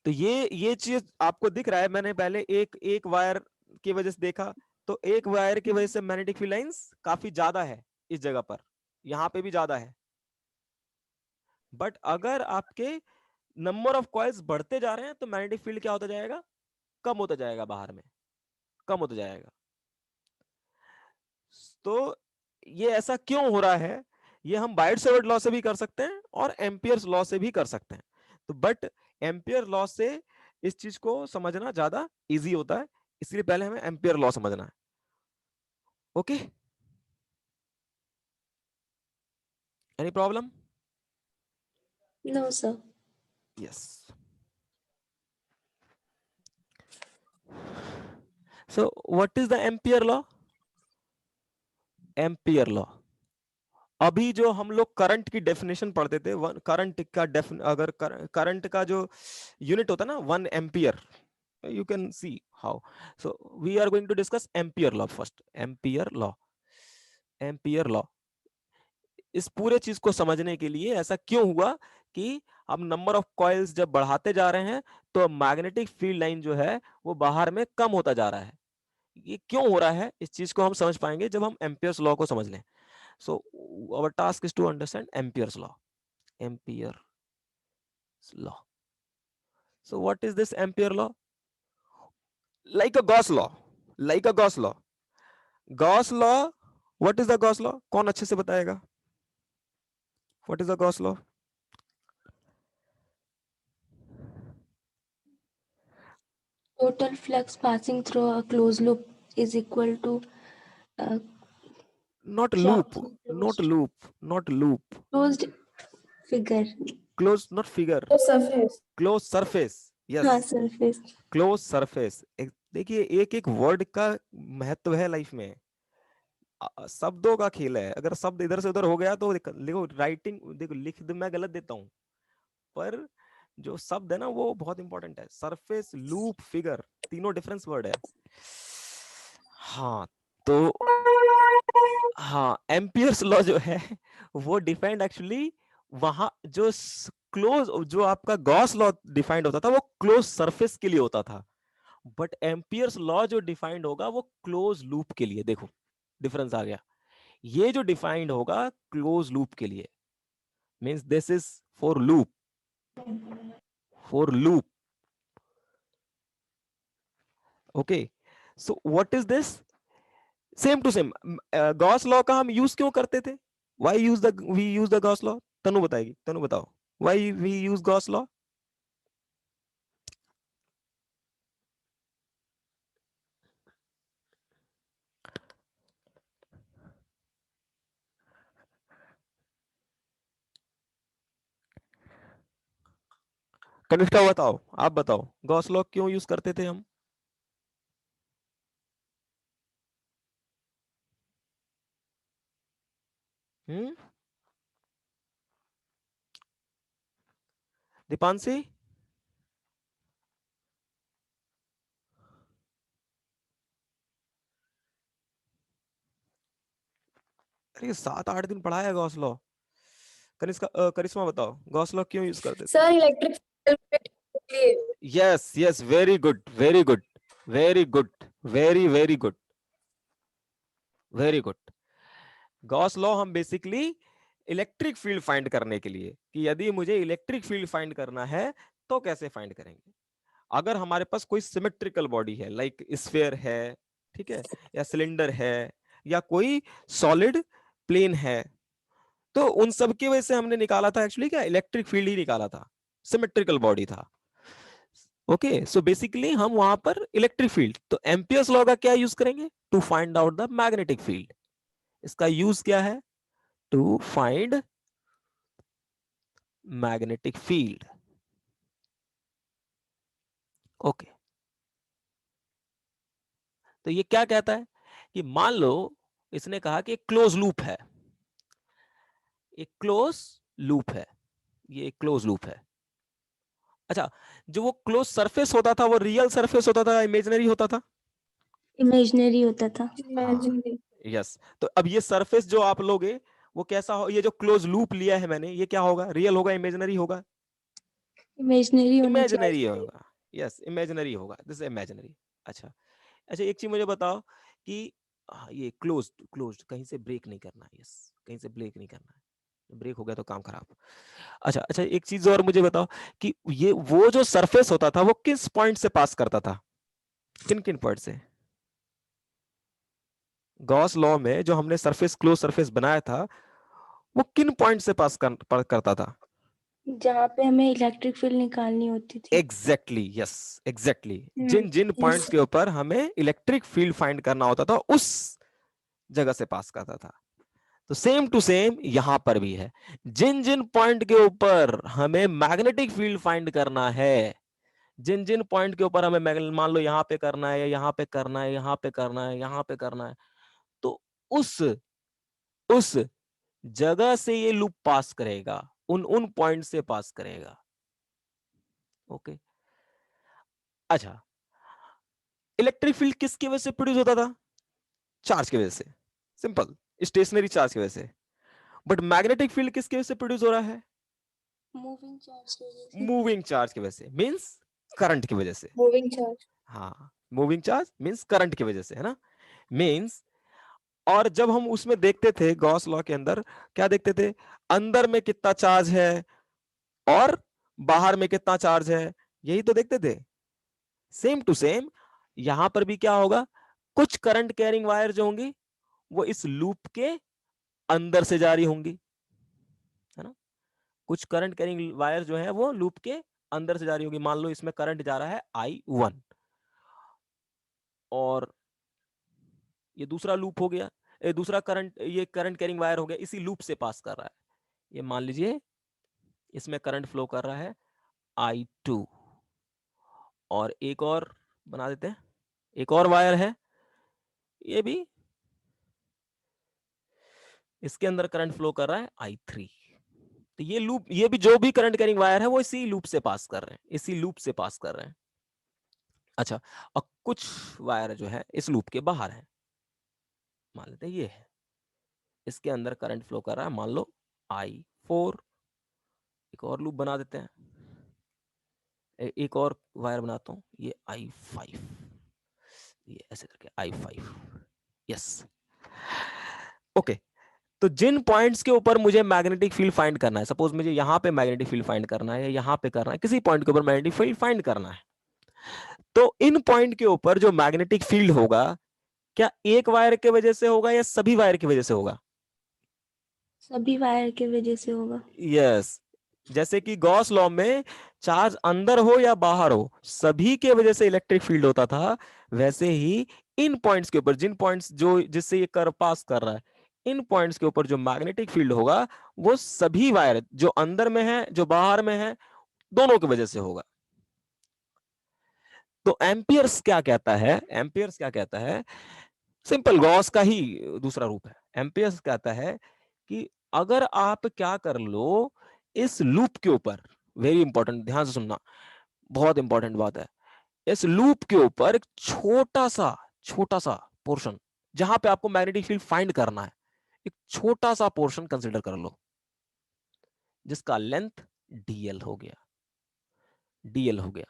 तो ये चीज आपको दिख रहा है, मैंने पहले एक एक वायर की वजह से देखा, तो एक वायर की वजह से मैग्नेटिक फील्ड लाइंस काफी ज्यादा है इस जगह पर, यहां पे भी ज्यादा है। बट अगर आपके नंबर ऑफ कॉइल्स बढ़ते जा रहे हैं, तो मैग्नेटिक फील्ड क्या होता जाएगा, कम होता जाएगा, बाहर में कम होता जाएगा। तो ये ऐसा क्यों हो रहा है, ये हम बायट सेवर्ट लॉ से भी कर सकते हैं और एम्पियर्स लॉ से भी कर सकते हैं। तो बट एम्पियर लॉ से इस चीज को समझना ज्यादा इजी होता है, इसलिए पहले हमें एम्पियर लॉ समझना है। Okay, any problem? No, sir. Yes. So what is the ampere law? Ampere law, अभी जो हम लोग करंट की डेफिनेशन पढ़ते थे, करंट का अगर करंट का जो यूनिट होता है ना, 1 ampere, you can see how. So we are going to discuss ampere law first. ampere law, ampere law, इस पूरे चीज को समझने के लिए ऐसा क्यों हुआ कि हम नंबर ऑफ कॉइल्स जब बढ़ाते जा रहे हैं, तो मैग्नेटिक फील्ड लाइन जो है वो बाहर में कम होता जा रहा है। ये क्यों हो रहा है, इस चीज को हम समझ पाएंगे जब हम एम्पियर्स लॉ को समझ लें। So our task is to understand Ampere's law. Ampere's law, so what is this Ampere law? Like a Gauss law, like a Gauss law. Gauss law, what is the Gauss law? कौन अच्छे से बताएगा? What is the Gauss law? Total flux passing through a closed loop is equal to uh, Not loop, not loop, not loop. closed figure. Closed, not figure. तो surface. Closed surface. Yes. हाँ surface. Closed surface. देखिए एक एक word का महत्व है life में। शब्दों का खेल है। अगर शब्द इधर से उधर हो गया तो देखो राइटिंग, देखो लिख मैं गलत देता हूँ, पर जो शब्द है ना वो बहुत इंपॉर्टेंट है। सरफेस, लूप, फिगर, तीनों डिफरेंस वर्ड है। हाँ तो हाँ, एम्पियर्स लॉ जो है वो डिफाइंड एक्चुअली वहां जो क्लोज, जो आपका गॉस लॉ डिफाइंड होता था वो क्लोज सरफेस के लिए होता था, बट एम्पियर्स लॉ जो डिफाइंड होगा वो क्लोज लूप के लिए। देखो डिफरेंस आ गया। ये जो डिफाइंड होगा क्लोज लूप के लिए, means this is for loop, for loop. Okay, so what is this? Same to same Gauss law का हम यूज क्यों करते थे? Why we use the Gauss law? Tanu बताएगी, तनु बताओ why we use Gauss law? Kanishtha बताओ, आप बताओ गॉस लॉ क्यों यूज करते थे हम? हम्म, दीपांशी? अरे 7-8 दिन पढ़ाया गॉस लॉ। करिश्मा बताओ गॉस लॉ क्यों यूज करते थे? Sir, electric field के लिए. Yes yes, very good, very good, very good, very very good, very good. Gauss law हम बेसिकली इलेक्ट्रिक फील्ड फाइंड करने के लिए, कि यदि मुझे इलेक्ट्रिक फील्ड फाइंड करना है तो कैसे फाइंड करेंगे। अगर हमारे पास कोई सिमेट्रिकल बॉडी है, लाइक स्फीयर है, ठीक है, या सिलेंडर है, या कोई सॉलिड प्लेन है, तो उन सब की वजह से हमने निकाला था एक्चुअली क्या, इलेक्ट्रिक फील्ड ही निकाला था, सिमेट्रिकल बॉडी था। ओके, सो बेसिकली हम वहां पर इलेक्ट्रिक फील्ड, तो एम्पियर्स लॉ का क्या यूज करेंगे? To find out the magnetic field. इसका यूज क्या है? To find magnetic field. Okay, तो ये क्या कहता है कि मान लो इसने कहा कि एक क्लोज लूप है, एक क्लोज लूप है, ये एक क्लोज लूप है। अच्छा, जो वो क्लोज सरफेस होता था वो रियल सरफेस होता था, इमेजिनरी होता था? Imaginary होता था. Imaginary. यस, तो अब ये सरफेस जो आप लोगे वो कैसा हो, ये जो क्लोज लूप लिया है मैंने, ये क्या होगा? रियल होगा, इमेजिनरी होगा? Imaginary होना इमेजिनरी चाहिए. होगा। यस, इमेजिनरी होगा, दिस इज इमेजिनरी। अच्छा, अच्छा एक चीज मुझे बताओ कि ये क्लोज, क्लोज कहीं से ब्रेक नहीं करना है। यस, कहीं से ब्रेक नहीं करना है, ब्रेक हो गया तो काम खराब। अच्छा अच्छा, एक चीज और मुझे बताओ कि ये वो जो सरफेस होता था वो किस पॉइंट से पास करता था? किन किन पॉइंट से? गॉस लॉ में जो हमने सरफेस, क्लोज सरफेस बनाया था, वो किन पॉइंट से करता था? जहाँ पे हमें इलेक्ट्रिक फील्ड निकालनी होती थी. Exactly, yes, exactly. जिन जिन पॉइंट्स yes. के ऊपर हमें इलेक्ट्रिक फील्ड फाइंड करना होता था उस जगह से पास करता था। तो सेम टू सेम यहां पर भी है, जिन जिन पॉइंट के ऊपर हमें मैग्नेटिक फील्ड फाइंड करना है, जिन जिन पॉइंट के ऊपर हमें मान लो यहां पे करना है, यहां पे करना है, यहां पे करना है, यहां पे करना है, तो उस जगह से ये लूप पास करेगा, उन उन पॉइंट से पास करेगा। ओके, अच्छा, इलेक्ट्रिक फील्ड किसकी वजह से प्रोड्यूस होता था? चार्ज की वजह से, सिंपल, स्टेशनरी चार्ज की वजह से। बट मैग्नेटिक फील्ड किसकी वजह से प्रोड्यूस हो रहा है? मूविंग चार्ज की वजह से. मूविंग चार्ज की वजह से। मींस करंट की वजह से। Moving charge. हाँ, मूविंग चार्ज मींस करंट की वजह से, है ना, मींस। और जब हम उसमें देखते थे गॉस लॉ के अंदर, क्या देखते थे, अंदर में कितना चार्ज है और बाहर में कितना चार्ज है, यही तो देखते थे। सेम टू सेम यहां पर भी क्या होगा, कुछ करंट कैरिंग वायर जो होंगी वो इस लूप के अंदर से जारी होंगी, है ना। कुछ करंट कैरिंग वायर जो है वो लूप के अंदर से जारी होगी। मान लो इसमें करंट जा रहा है I1 और ये दूसरा लूप हो गया, दूसरा करंट, ये करंट कैरिंग वायर हो गया, इसी लूप से पास कर रहा है। ये मान लीजिए इसमें करंट फ्लो कर रहा है I2, और एक और बना देते हैं, एक और वायर है, ये भी इसके अंदर करंट फ्लो कर रहा है I3। तो ये लूप, ये भी जो भी करंट कैरिंग वायर है वो इसी लूप से पास कर रहे हैं, इसी लूप से पास कर रहे हैं। अच्छा, और कुछ वायर जो है इस लूप के बाहर है, मान लेते हैं ये है, इसके अंदर करंट फ्लो कर रहा है, मान लो I4। एक और लूप बना देते हैं, एक और वायर बनाता हूं, ये I5, ये ऐसे करके I5, यस। ओके, तो जिन पॉइंट्स के ऊपर मुझे मैग्नेटिक फील्ड फाइंड करना है, सपोज मुझे यहां पे मैग्नेटिक फील्ड फाइंड करना है या यहां पे करना है, किसी पॉइंट के ऊपर मैग्नेटिक फील्ड फाइंड करना है, तो इन पॉइंट के ऊपर जो मैग्नेटिक फील्ड होगा, क्या एक वायर के वजह से होगा या सभी वायर की वजह से होगा? सभी वायर के वजह से होगा। यस, जैसे कि गॉस लॉ में चार्ज अंदर हो या बाहर हो सभी के वजह से इलेक्ट्रिक फील्ड होता था, वैसे ही इन पॉइंट्स के ऊपर, जिन पॉइंट्स जो जिससे ये कर पास कर रहा है, इन पॉइंट्स के ऊपर जो मैग्नेटिक फील्ड होगा वो सभी वायर, जो अंदर में है जो बाहर में है, दोनों की वजह से होगा। तो एम्पियर्स क्या कहता है, एम्पियर्स क्या कहता है, सिंपल गॉस का ही दूसरा रूप है। एम्पियर्स कहता है कि अगर आप क्या कर लो, इस लूप के ऊपर, वेरी इंपॉर्टेंट, ध्यान से सुनना, बहुत इंपॉर्टेंट बात है, इस लूप के ऊपर एक छोटा सा पोर्शन, जहां पे आपको मैग्नेटिक फील्ड फाइंड करना है, एक छोटा सा पोर्शन कंसिडर कर लो जिसका लेंथ डीएल हो गया, डीएल हो गया।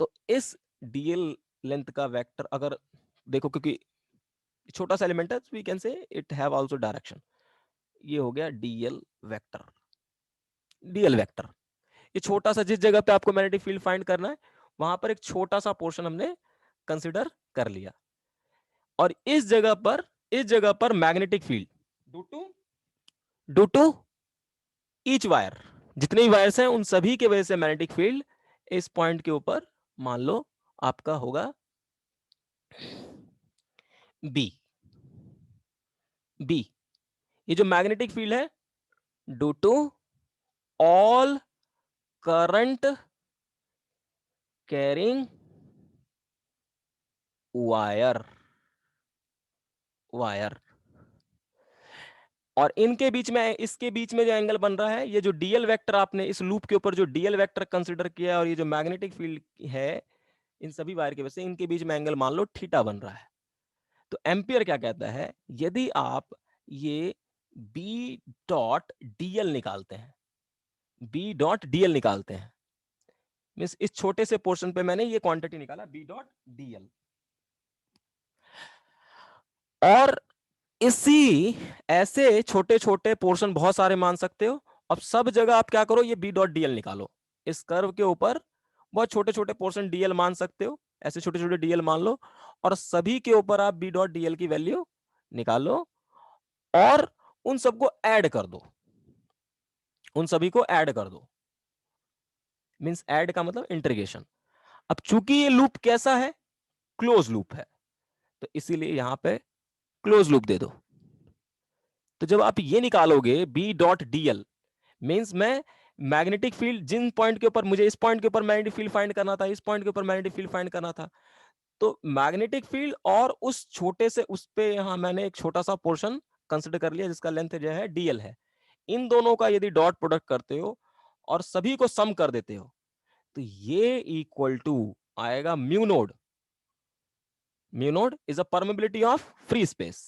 तो इस डीएल लेंथ का वेक्टर अगर देखो, क्योंकि छोटा सा एलिमेंट है, we can say it have also direction, ये हो गया डीएल वेक्टर, डीएल वेक्टर। ये छोटा सा, जिस जगह पे आपको मैग्नेटिक फील्ड फाइंड करना है वहां पर एक छोटा सा पोर्शन हमने कंसिडर कर लिया, और इस जगह पर magnetic field due to each wire, जितने भी वायर्स हैं उन सभी के वजह से मैग्नेटिक फील्ड इस पॉइंट के ऊपर मान लो आपका होगा बी। बी, ये जो मैग्नेटिक फील्ड है due to all current carrying wire, wire, और इनके बीच में, इसके बीच में जो एंगल बन रहा है, ये जो डीएल वेक्टर आपने इस लूप के ऊपर जो डीएल वेक्टर कंसीडर किया और ये जो मैग्नेटिक फील्ड है इन सभी वायर की वजह से, इनके बीच में एंगल मान लो थीटा बन रहा है। तो एम्पियर क्या कहता है, यदि आप ये बी डॉट डीएल निकालते हैं, बी डॉट डीएल निकालते हैं, मींस इस छोटे से पोर्शन पे मैंने ये क्वांटिटी निकाला बी डॉट डीएल, और इसी ऐसे छोटे छोटे पोर्शन बहुत सारे मान सकते हो। अब सब जगह आप क्या करो, ये बी डॉट डीएल निकालो, इस कर्व के ऊपर बहुत छोटे छोटे पोर्शन डीएल मान सकते हो, ऐसे छोटे छोटे डीएल मान लो, और सभी के ऊपर आप बी डॉट डीएल की वैल्यू निकालो और उन सबको ऐड कर दो, उन सभी को ऐड कर दो, मींस ऐड का मतलब इंटीग्रेशन। अब चूंकि ये लूप कैसा है, क्लोज लूप है, तो इसीलिए यहां पे क्लोज लूप दे दो। तो जब आप ये निकालोगे बी डॉट डीएल, मींस मैं मैग्नेटिक फील्ड जिन पॉइंट के ऊपर, मुझे इस पॉइंट के ऊपर मैग्नेटिक फील्ड फाइंड करना था, इस पॉइंट के ऊपर मैग्नेटिक फील्ड फाइंड करना था, तो मैग्नेटिक फील्ड और उस छोटे से, उस पे यहां मैंने एक छोटा सा पोर्शन कंसिडर कर लिया जिसका लेंथ जो है डीएल है, इन दोनों का यदि डॉट प्रोडक्ट करते हो और सभी को सम कर देते हो, तो ये इक्वल टू आएगा mu node. Mu node is a permeability of free space,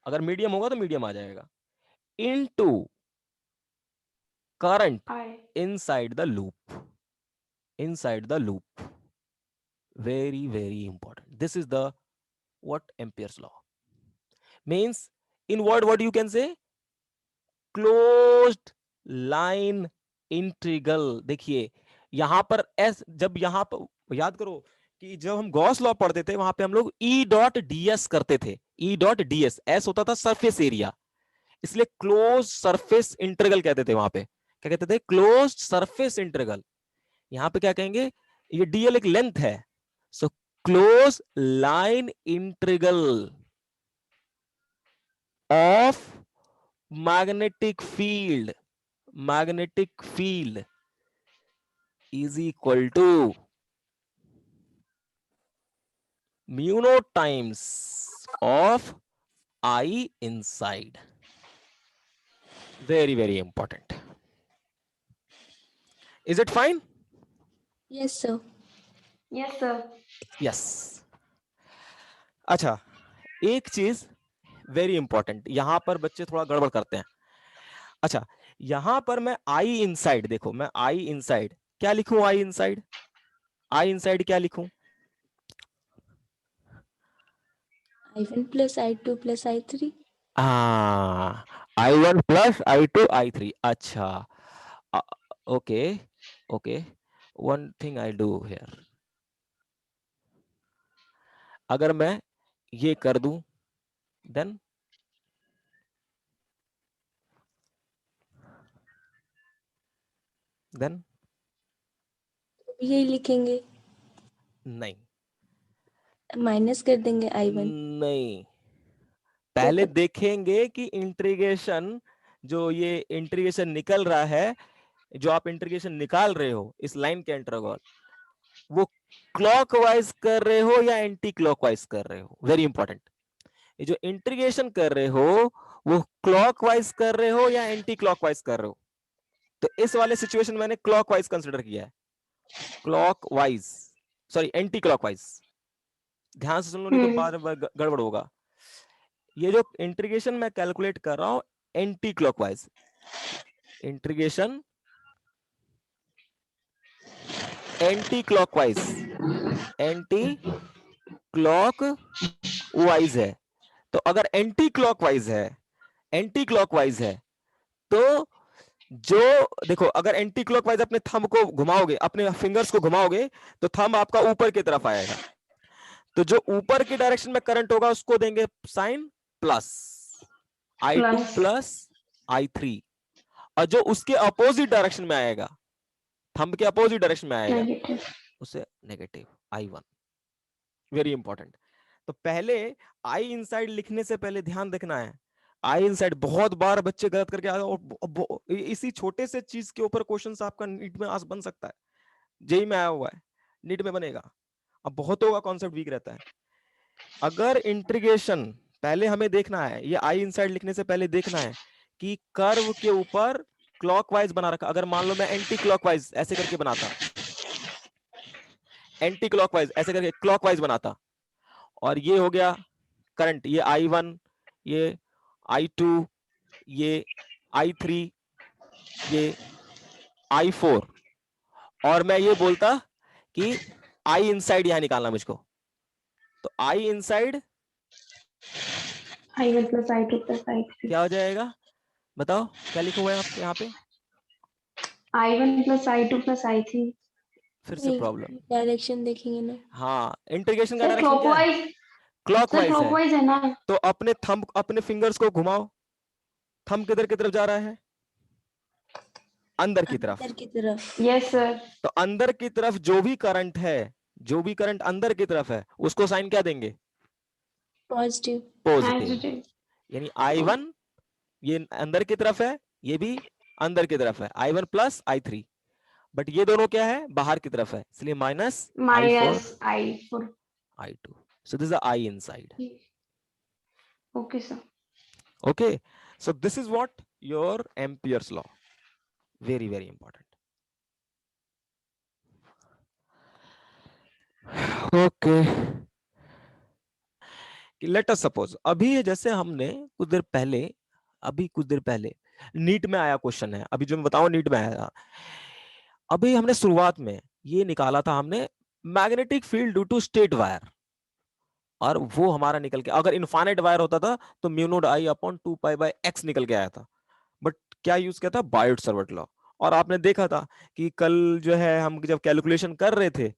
अगर मीडियम होगा तो मीडियम आ जाएगा, into current inside the loop, inside the loop. very very important. This is the what Ampere's law means. In word, what you can say? Closed line integral. देखिए यहां पर S, जब यहां पर याद करो कि जब हम गॉस लॉ पढ़ते थे वहां पे हम लोग ई डॉट डीएस करते थे. ई डॉट डीएस, एस होता था सरफेस एरिया, इसलिए क्लोज सरफेस इंटीग्रल कहते थे. वहां पे क्या कहते थे? Close surface integral. यहां पे क्या कहेंगे? ये डीएल एक लेंथ है, so close line integral of magnetic field is equal to mu naught times of I inside. Very very important. Is it fine? Yes sir. Yes, sir. Yes. अच्छा, एक चीज वेरी इंपॉर्टेंट, यहां पर बच्चे थोड़ा गड़बड़ करते हैं. अच्छा, यहां पर मैं आई इनसाइड, देखो मैं आई इनसाइड क्या लिखूं? आई इनसाइड, आई इनसाइड क्या लिखूं? I1 plus I2 plus I3. I1 plus I2 I3. अच्छा, okay okay. One thing I do here, अगर मैं ये कर दूं देन यही लिखेंगे, नहीं माइनस कर देंगे I1. नहीं, पहले देखेंगे कि इंटीग्रेशन, जो ये इंटीग्रेशन निकल रहा है, जो आप इंटीग्रेशन निकाल रहे हो इस लाइन के इंटीग्रल, वो क्लॉकवाइज कर रहे हो या एंटी क्लॉकवाइज कर रहे हो? Very important. ये जो इंटीग्रेशन कर रहे हो वो क्लॉकवाइज कर रहे हो या एंटी क्लॉकवाइज कर रहे हो? तो इस वाले सिचुएशन मैंने क्लॉकवाइज कंसीडर किया है. Clockwise, sorry anti clockwise. ध्यान से सुन लो नहीं तो बाद में गड़बड़ होगा. ये जो इंटीग्रेशन मैं कैलकुलेट कर रहा हूं anti clockwise, integration anti clockwise, anti clockwise है. तो अगर एंटी क्लॉकवाइज है तो जो देखो, अगर एंटी क्लॉकवाइज अपने थंब को घुमाओगे, अपने फिंगर्स को घुमाओगे तो थंब आपका ऊपर की तरफ आएगा. तो जो ऊपर की डायरेक्शन में करंट होगा उसको देंगे sign plus I2 plus I3, और जो उसके अपोजिट डायरेक्शन में आएगा, थंब के अपोजिट डायरेक्शन में आएगा, उसे नेगेटिव I1. Very important. तो पहले आई इनसाइड लिखने से पहले ध्यान रखना है. आई इनसाइड बहुत बार बच्चे गलत करके आए, और इसी छोटे से चीज के ऊपर क्वेश्चंस आपका नीट में आज बन सकता है. जेई में आया हुआ है, नीट में बनेगा. अब बहुतों का कॉन्सेप्ट वीक रहता है. अगर इंटीग्रेशन पहले हमें देखना है, ये आई इनसाइड लिखने से पहले देखना है कि कर्व के ऊपर क्लॉकवाइज बना रखा. अगर मान लो मैं एंटी क्लॉकवाइज ऐसे करके बनाता, एंटी क्लॉकवाइज ऐसे करके क्लॉकवाइज बनाता, और ये हो गया करंट, ये I1, ये I2, ये I3, ये I4, और मैं ये बोलता कि आई इनसाइड यहां निकालना मुझको, तो आई inside I1 plus I2 plus I3. क्या हो जाएगा? बताओ क्या लिखा हुआ है आप यहाँ पे? I1 plus I2 plus I3. फिर से प्रॉब्लम. डायरेक्शन देखेंगे ना. हाँ, इंटीग्रेशन का सर डायरेक्शन क्या है? क्लॉकवाइज. सर क्लॉकवाइज है. क्लॉकवाइज है ना. तो अपने थंब, अपने फिंगर्स को घुमाओ. थंब किधर की तरफ जा रहा है? अंदर की तरफ. अंदर की तरफ. Yes sir. तो अंदर की तरफ जो भी करंट है, जो भी करंट अंदर की तरफ है, उसको साइन क्या देंगे? पॉजिटिव. पॉजिटिव. यानी I1 ये अंदर की तरफ है, ये भी अंदर की तरफ है, I1 प्लस I3. बट ये दोनों क्या है? बाहर की तरफ है, इसलिए minus I4. I2. So this is the I inside. Okay sir. Okay, so this is what your Ampere's law. Very very important. Okay, let us suppose, अभी जैसे हमने कुछ देर पहले नीट में आया क्वेश्चन है, अभी जो मैं बताऊं नीट में आया था. अभी हमने शुरुआत में ये निकाला था हमने magnetic field due to straight wire, और वो हमारा निकल के, अगर इनफाइनाइट वायर होता था तो mu naught I upon 2 pi by x निकल के आया था, बट क्या यूज किया था, बायोट सर्वट लॉ। और आपने देखा था कि कल जो है हम जब कैलकुलेशन कर रहे थे,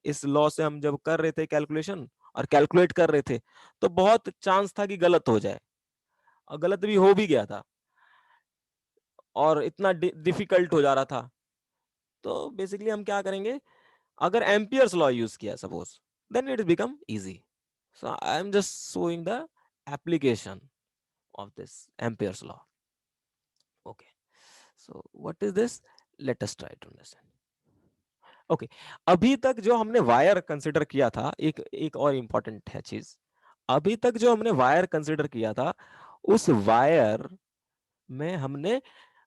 इस लॉ से हम जब कर रहे थे कैलकुलेशन और कैलकुलेट कर रहे थे, तो बहुत चांस था कि गलत हो जाए, और गलत भी हो भी गया था, और इतना डिफिकल्ट हो जा रहा था। तो बेसिकली हम क्या करेंगे, अगर एम्पियर्स लॉ यूज किया suppose, then it become easy. So I am just showing the application of this Ampere's law. Okay, so what is this? Let us try to understand. Okay, अभी तक जो हमने wire consider किया था, एक एक और इंपॉर्टेंट है चीज, अभी तक जो हमने वायर कंसिडर किया था, उस वायर में हमने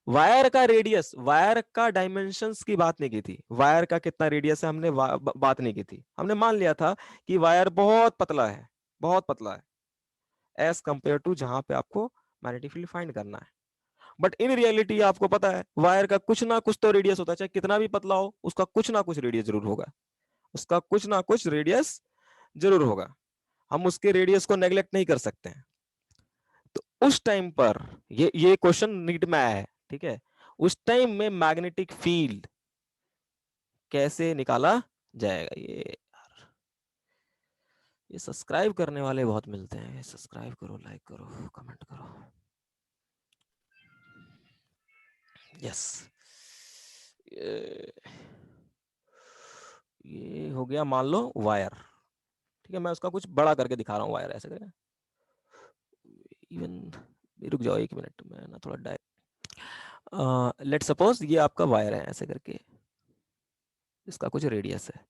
वायर का रेडियस, वायर का डायमेंशंस की बात नहीं की थी, वायर का कितना रेडियस है हमने बात नहीं की थी। हमने मान लिया था कि वायर बहुत पतला है, बहुत पतला है, एज कंपेयर टू जहां पे आपको मैग्नेटिक फील्ड फाइंड करना है। बट इन रियलिटी आपको पता है वायर का कुछ ना कुछ तो रेडियस होता है, चाहे कितना भी पतला हो उसका कुछ ना कुछ रेडियस जरूर होगा, उसका कुछ ना कुछ रेडियस जरूर होगा, हम उसके रेडियस को नेग्लेक्ट नहीं कर सकते हैं। तो उस टाइम पर ये क्वेश्चन नीट में आया है, ठीक है, उस टाइम में मैग्नेटिक फील्ड कैसे निकाला जाएगा। ये सब्सक्राइब करने वाले बहुत मिलते हैं, सब्सक्राइब करो, लाइक करो, कमेंट करो। यस, ये हो गया मान लो वायर, ठीक है, मैं उसका कुछ बड़ा करके दिखा रहा हूँ वायर ऐसे करके, इवन रुक जाओ एक मिनट, मैं ना थोड़ा लेट सपोज ये आपका वायर है ऐसे करके, इसका कुछ रेडियस है,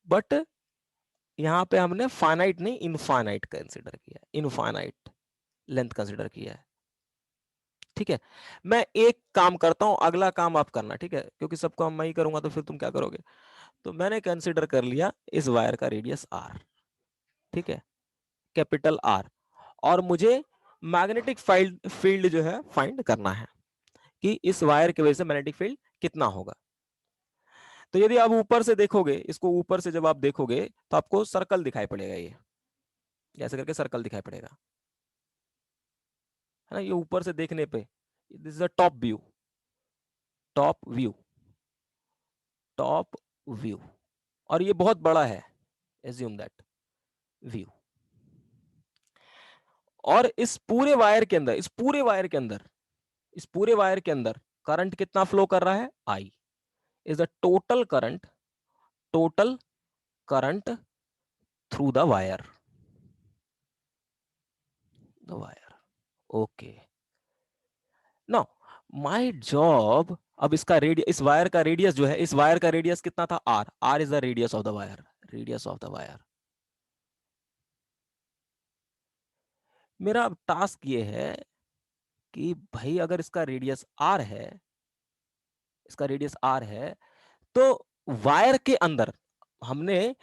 बट यहाँ पे हमने फाइनाइट नहीं इनफाइनाइट कंसिडर किया, इनफाइनाइट लेंथ कंसिडर किया है, ठीक है। मैं एक काम करता हूं, अगला काम आप करना, ठीक है, क्योंकि सब काम मैं ही करूंगा तो फिर तुम क्या करोगे। तो मैंने कंसिडर कर लिया इस वायर का रेडियस आर, ठीक है, कैपिटल आर, और मुझे मैग्नेटिक फील्ड जो है फाइंड करना है कि इस वायर की वजह से मैग्नेटिक फील्ड कितना होगा। तो यदि आप ऊपर से देखोगे, इसको ऊपर से जब आप देखोगे तो आपको सर्कल दिखाई पड़ेगा, ये ऐसे करके सर्कल दिखाई पड़ेगा, है ना, ये ऊपर से देखने पे this is a top view, top view, top view, और ये बहुत बड़ा है, एज्यूम दैट व्यू। और इस पूरे वायर के अंदर, इस पूरे वायर के अंदर करंट कितना फ्लो कर रहा है, I is the total current through the wire, okay. Now my job, अब इसका रेडियस, इस वायर का रेडियस जो है, इस वायर का रेडियस कितना था, r is the radius of the wire, radius of the wire. मेरा अब टास्क ये है कि भाई अगर इसका रेडियस आर है, इसका रेडियस आर है, तो वायर के अंदर हमने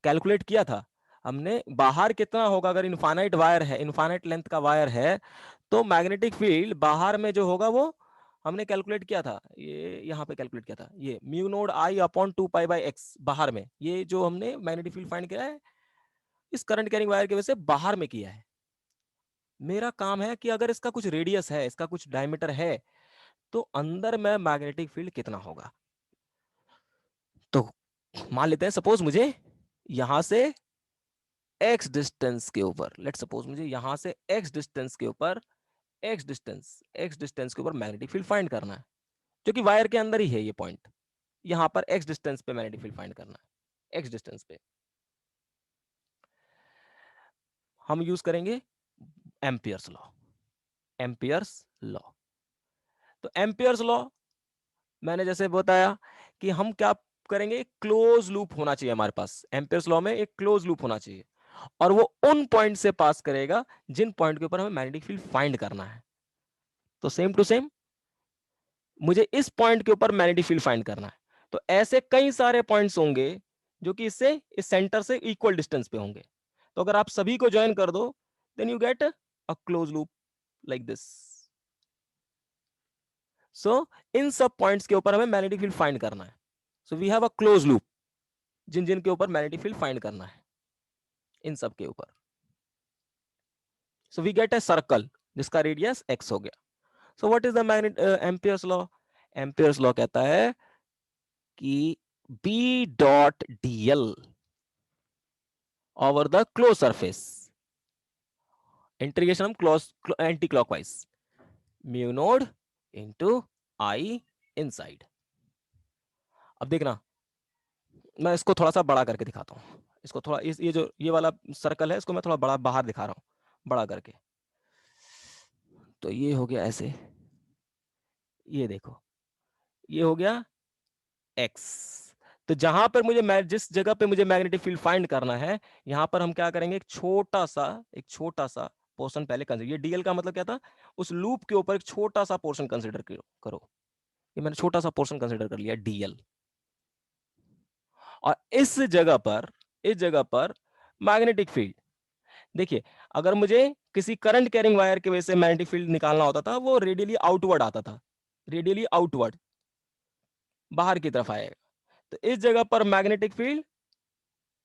कैलकुलेट किया था, हमने बाहर कितना होगा, अगर इनफाइनाइट वायर है, इनफाइनाइट लेंथ का वायर है, तो मैग्नेटिक फील्ड बाहर में जो होगा वो हमने कैलकुलेट किया था, ये यहाँ पे कैलकुलेट किया था, ये mu naught I upon 2 pi by x बाहर में, ये जो हमने मैग्नेटिक फील्ड फाइंड किया है इस करंट कैरिंग वायर की वजह से बाहर में किया है। मेरा काम है कि अगर इसका कुछ रेडियस है, इसका कुछ डायमीटर है, तो अंदर में मैग्नेटिक फील्ड कितना होगा। तो मान लेते हैं सपोज मुझे यहां से x डिस्टेंस के ऊपर, लेट सपोज मुझे यहां से x डिस्टेंस के ऊपर, x डिस्टेंस के ऊपर मैग्नेटिक फील्ड फाइंड करना है, जो कि वायर के अंदर ही है ये पॉइंट, यहां पर x डिस्टेंस पे मैग्नेटिक फील्ड फाइंड करना है, x डिस्टेंस पे हम यूज करेंगे एम्पियर्स लॉ, एम्पियर्स लॉ। तो एम्पियर्स लॉ मैंने जैसे बताया कि हम क्या करेंगे, क्लोज लूप होना चाहिए हमारे पास, एम्पियर्स लॉ में एक क्लोज लूप होना चाहिए, और वो उन पॉइंट से पास करेगा जिन पॉइंट के ऊपर हमें मैग्नेटिक फील्ड फाइंड करना है। तो सेम टू सेम मुझे इस पॉइंट के ऊपर मैग्नेटिक फील्ड फाइंड करना है, तो ऐसे कई सारे पॉइंट्स होंगे जो कि इससे, इस सेंटर से इक्वल डिस्टेंस पे होंगे। तो अगर आप सभी को ज्वाइन कर दो then you get a close loop like this. So इन सब पॉइंट्स के ऊपर हमें मैग्नेटिक फील्ड फाइंड करना है. So we have a close loop, जिन जिन के ऊपर मैग्नेटिक फील्ड फाइंड करना है, इन सब के ऊपर. So we get a circle जिसका रेडियस x हो गया. So what is the magnet Ampere's law? Ampere's law कहता है कि B dot dl over the close surface, integration हम close anti clockwise, mu naught into I inside. अब देखना, मैं इसको थोड़ा सा बड़ा करके दिखाता हूँ. इसको थोड़ा ये जो ये वाला सर्कल है, इसको मैं थोड़ा बड़ा बाहर दिखा रहा हूँ, बड़ा करके. तो ये हो गया ऐसे, ये देखो, ये हो गया x. तो जहां पर मुझे जिस जगह पे मुझे मैग्नेटिक फील्ड फाइंड करना है, यहां पर हम क्या करेंगे, एक छोटा सा पोर्शन पहले कंसीडर. ये डीएल का मतलब क्या था, उस लूप के ऊपर एक छोटा सा पोर्शन कंसीडर करो. ये मैंने छोटा सा पोर्शन कंसीडर कर लिया, डीएल. और इस जगह पर मैग्नेटिक फील्ड, देखिए, अगर मुझे किसी करंट कैरिंग वायर की वजह से मैग्नेटिक फील्ड निकालना होता था, वो रेडियली आउटवर्ड आता था, रेडियली आउटवर्ड, बाहर की तरफ आएगा. तो इस जगह पर मैग्नेटिक फील्ड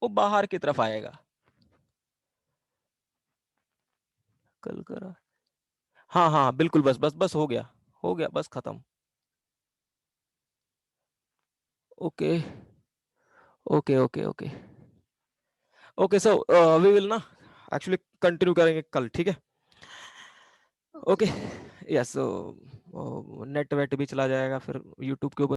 वो बाहर की तरफ आएगा. कल करा, हाँ हाँ बिल्कुल, बस बस बस, हो गया बस, खत्म. Okay okay okay okay okay. So we will ना एक्चुअली कंटिन्यू करेंगे कल, ठीक है? ओके. यस. नेट वेट भी चला जाएगा फिर यूट्यूब के ऊपर.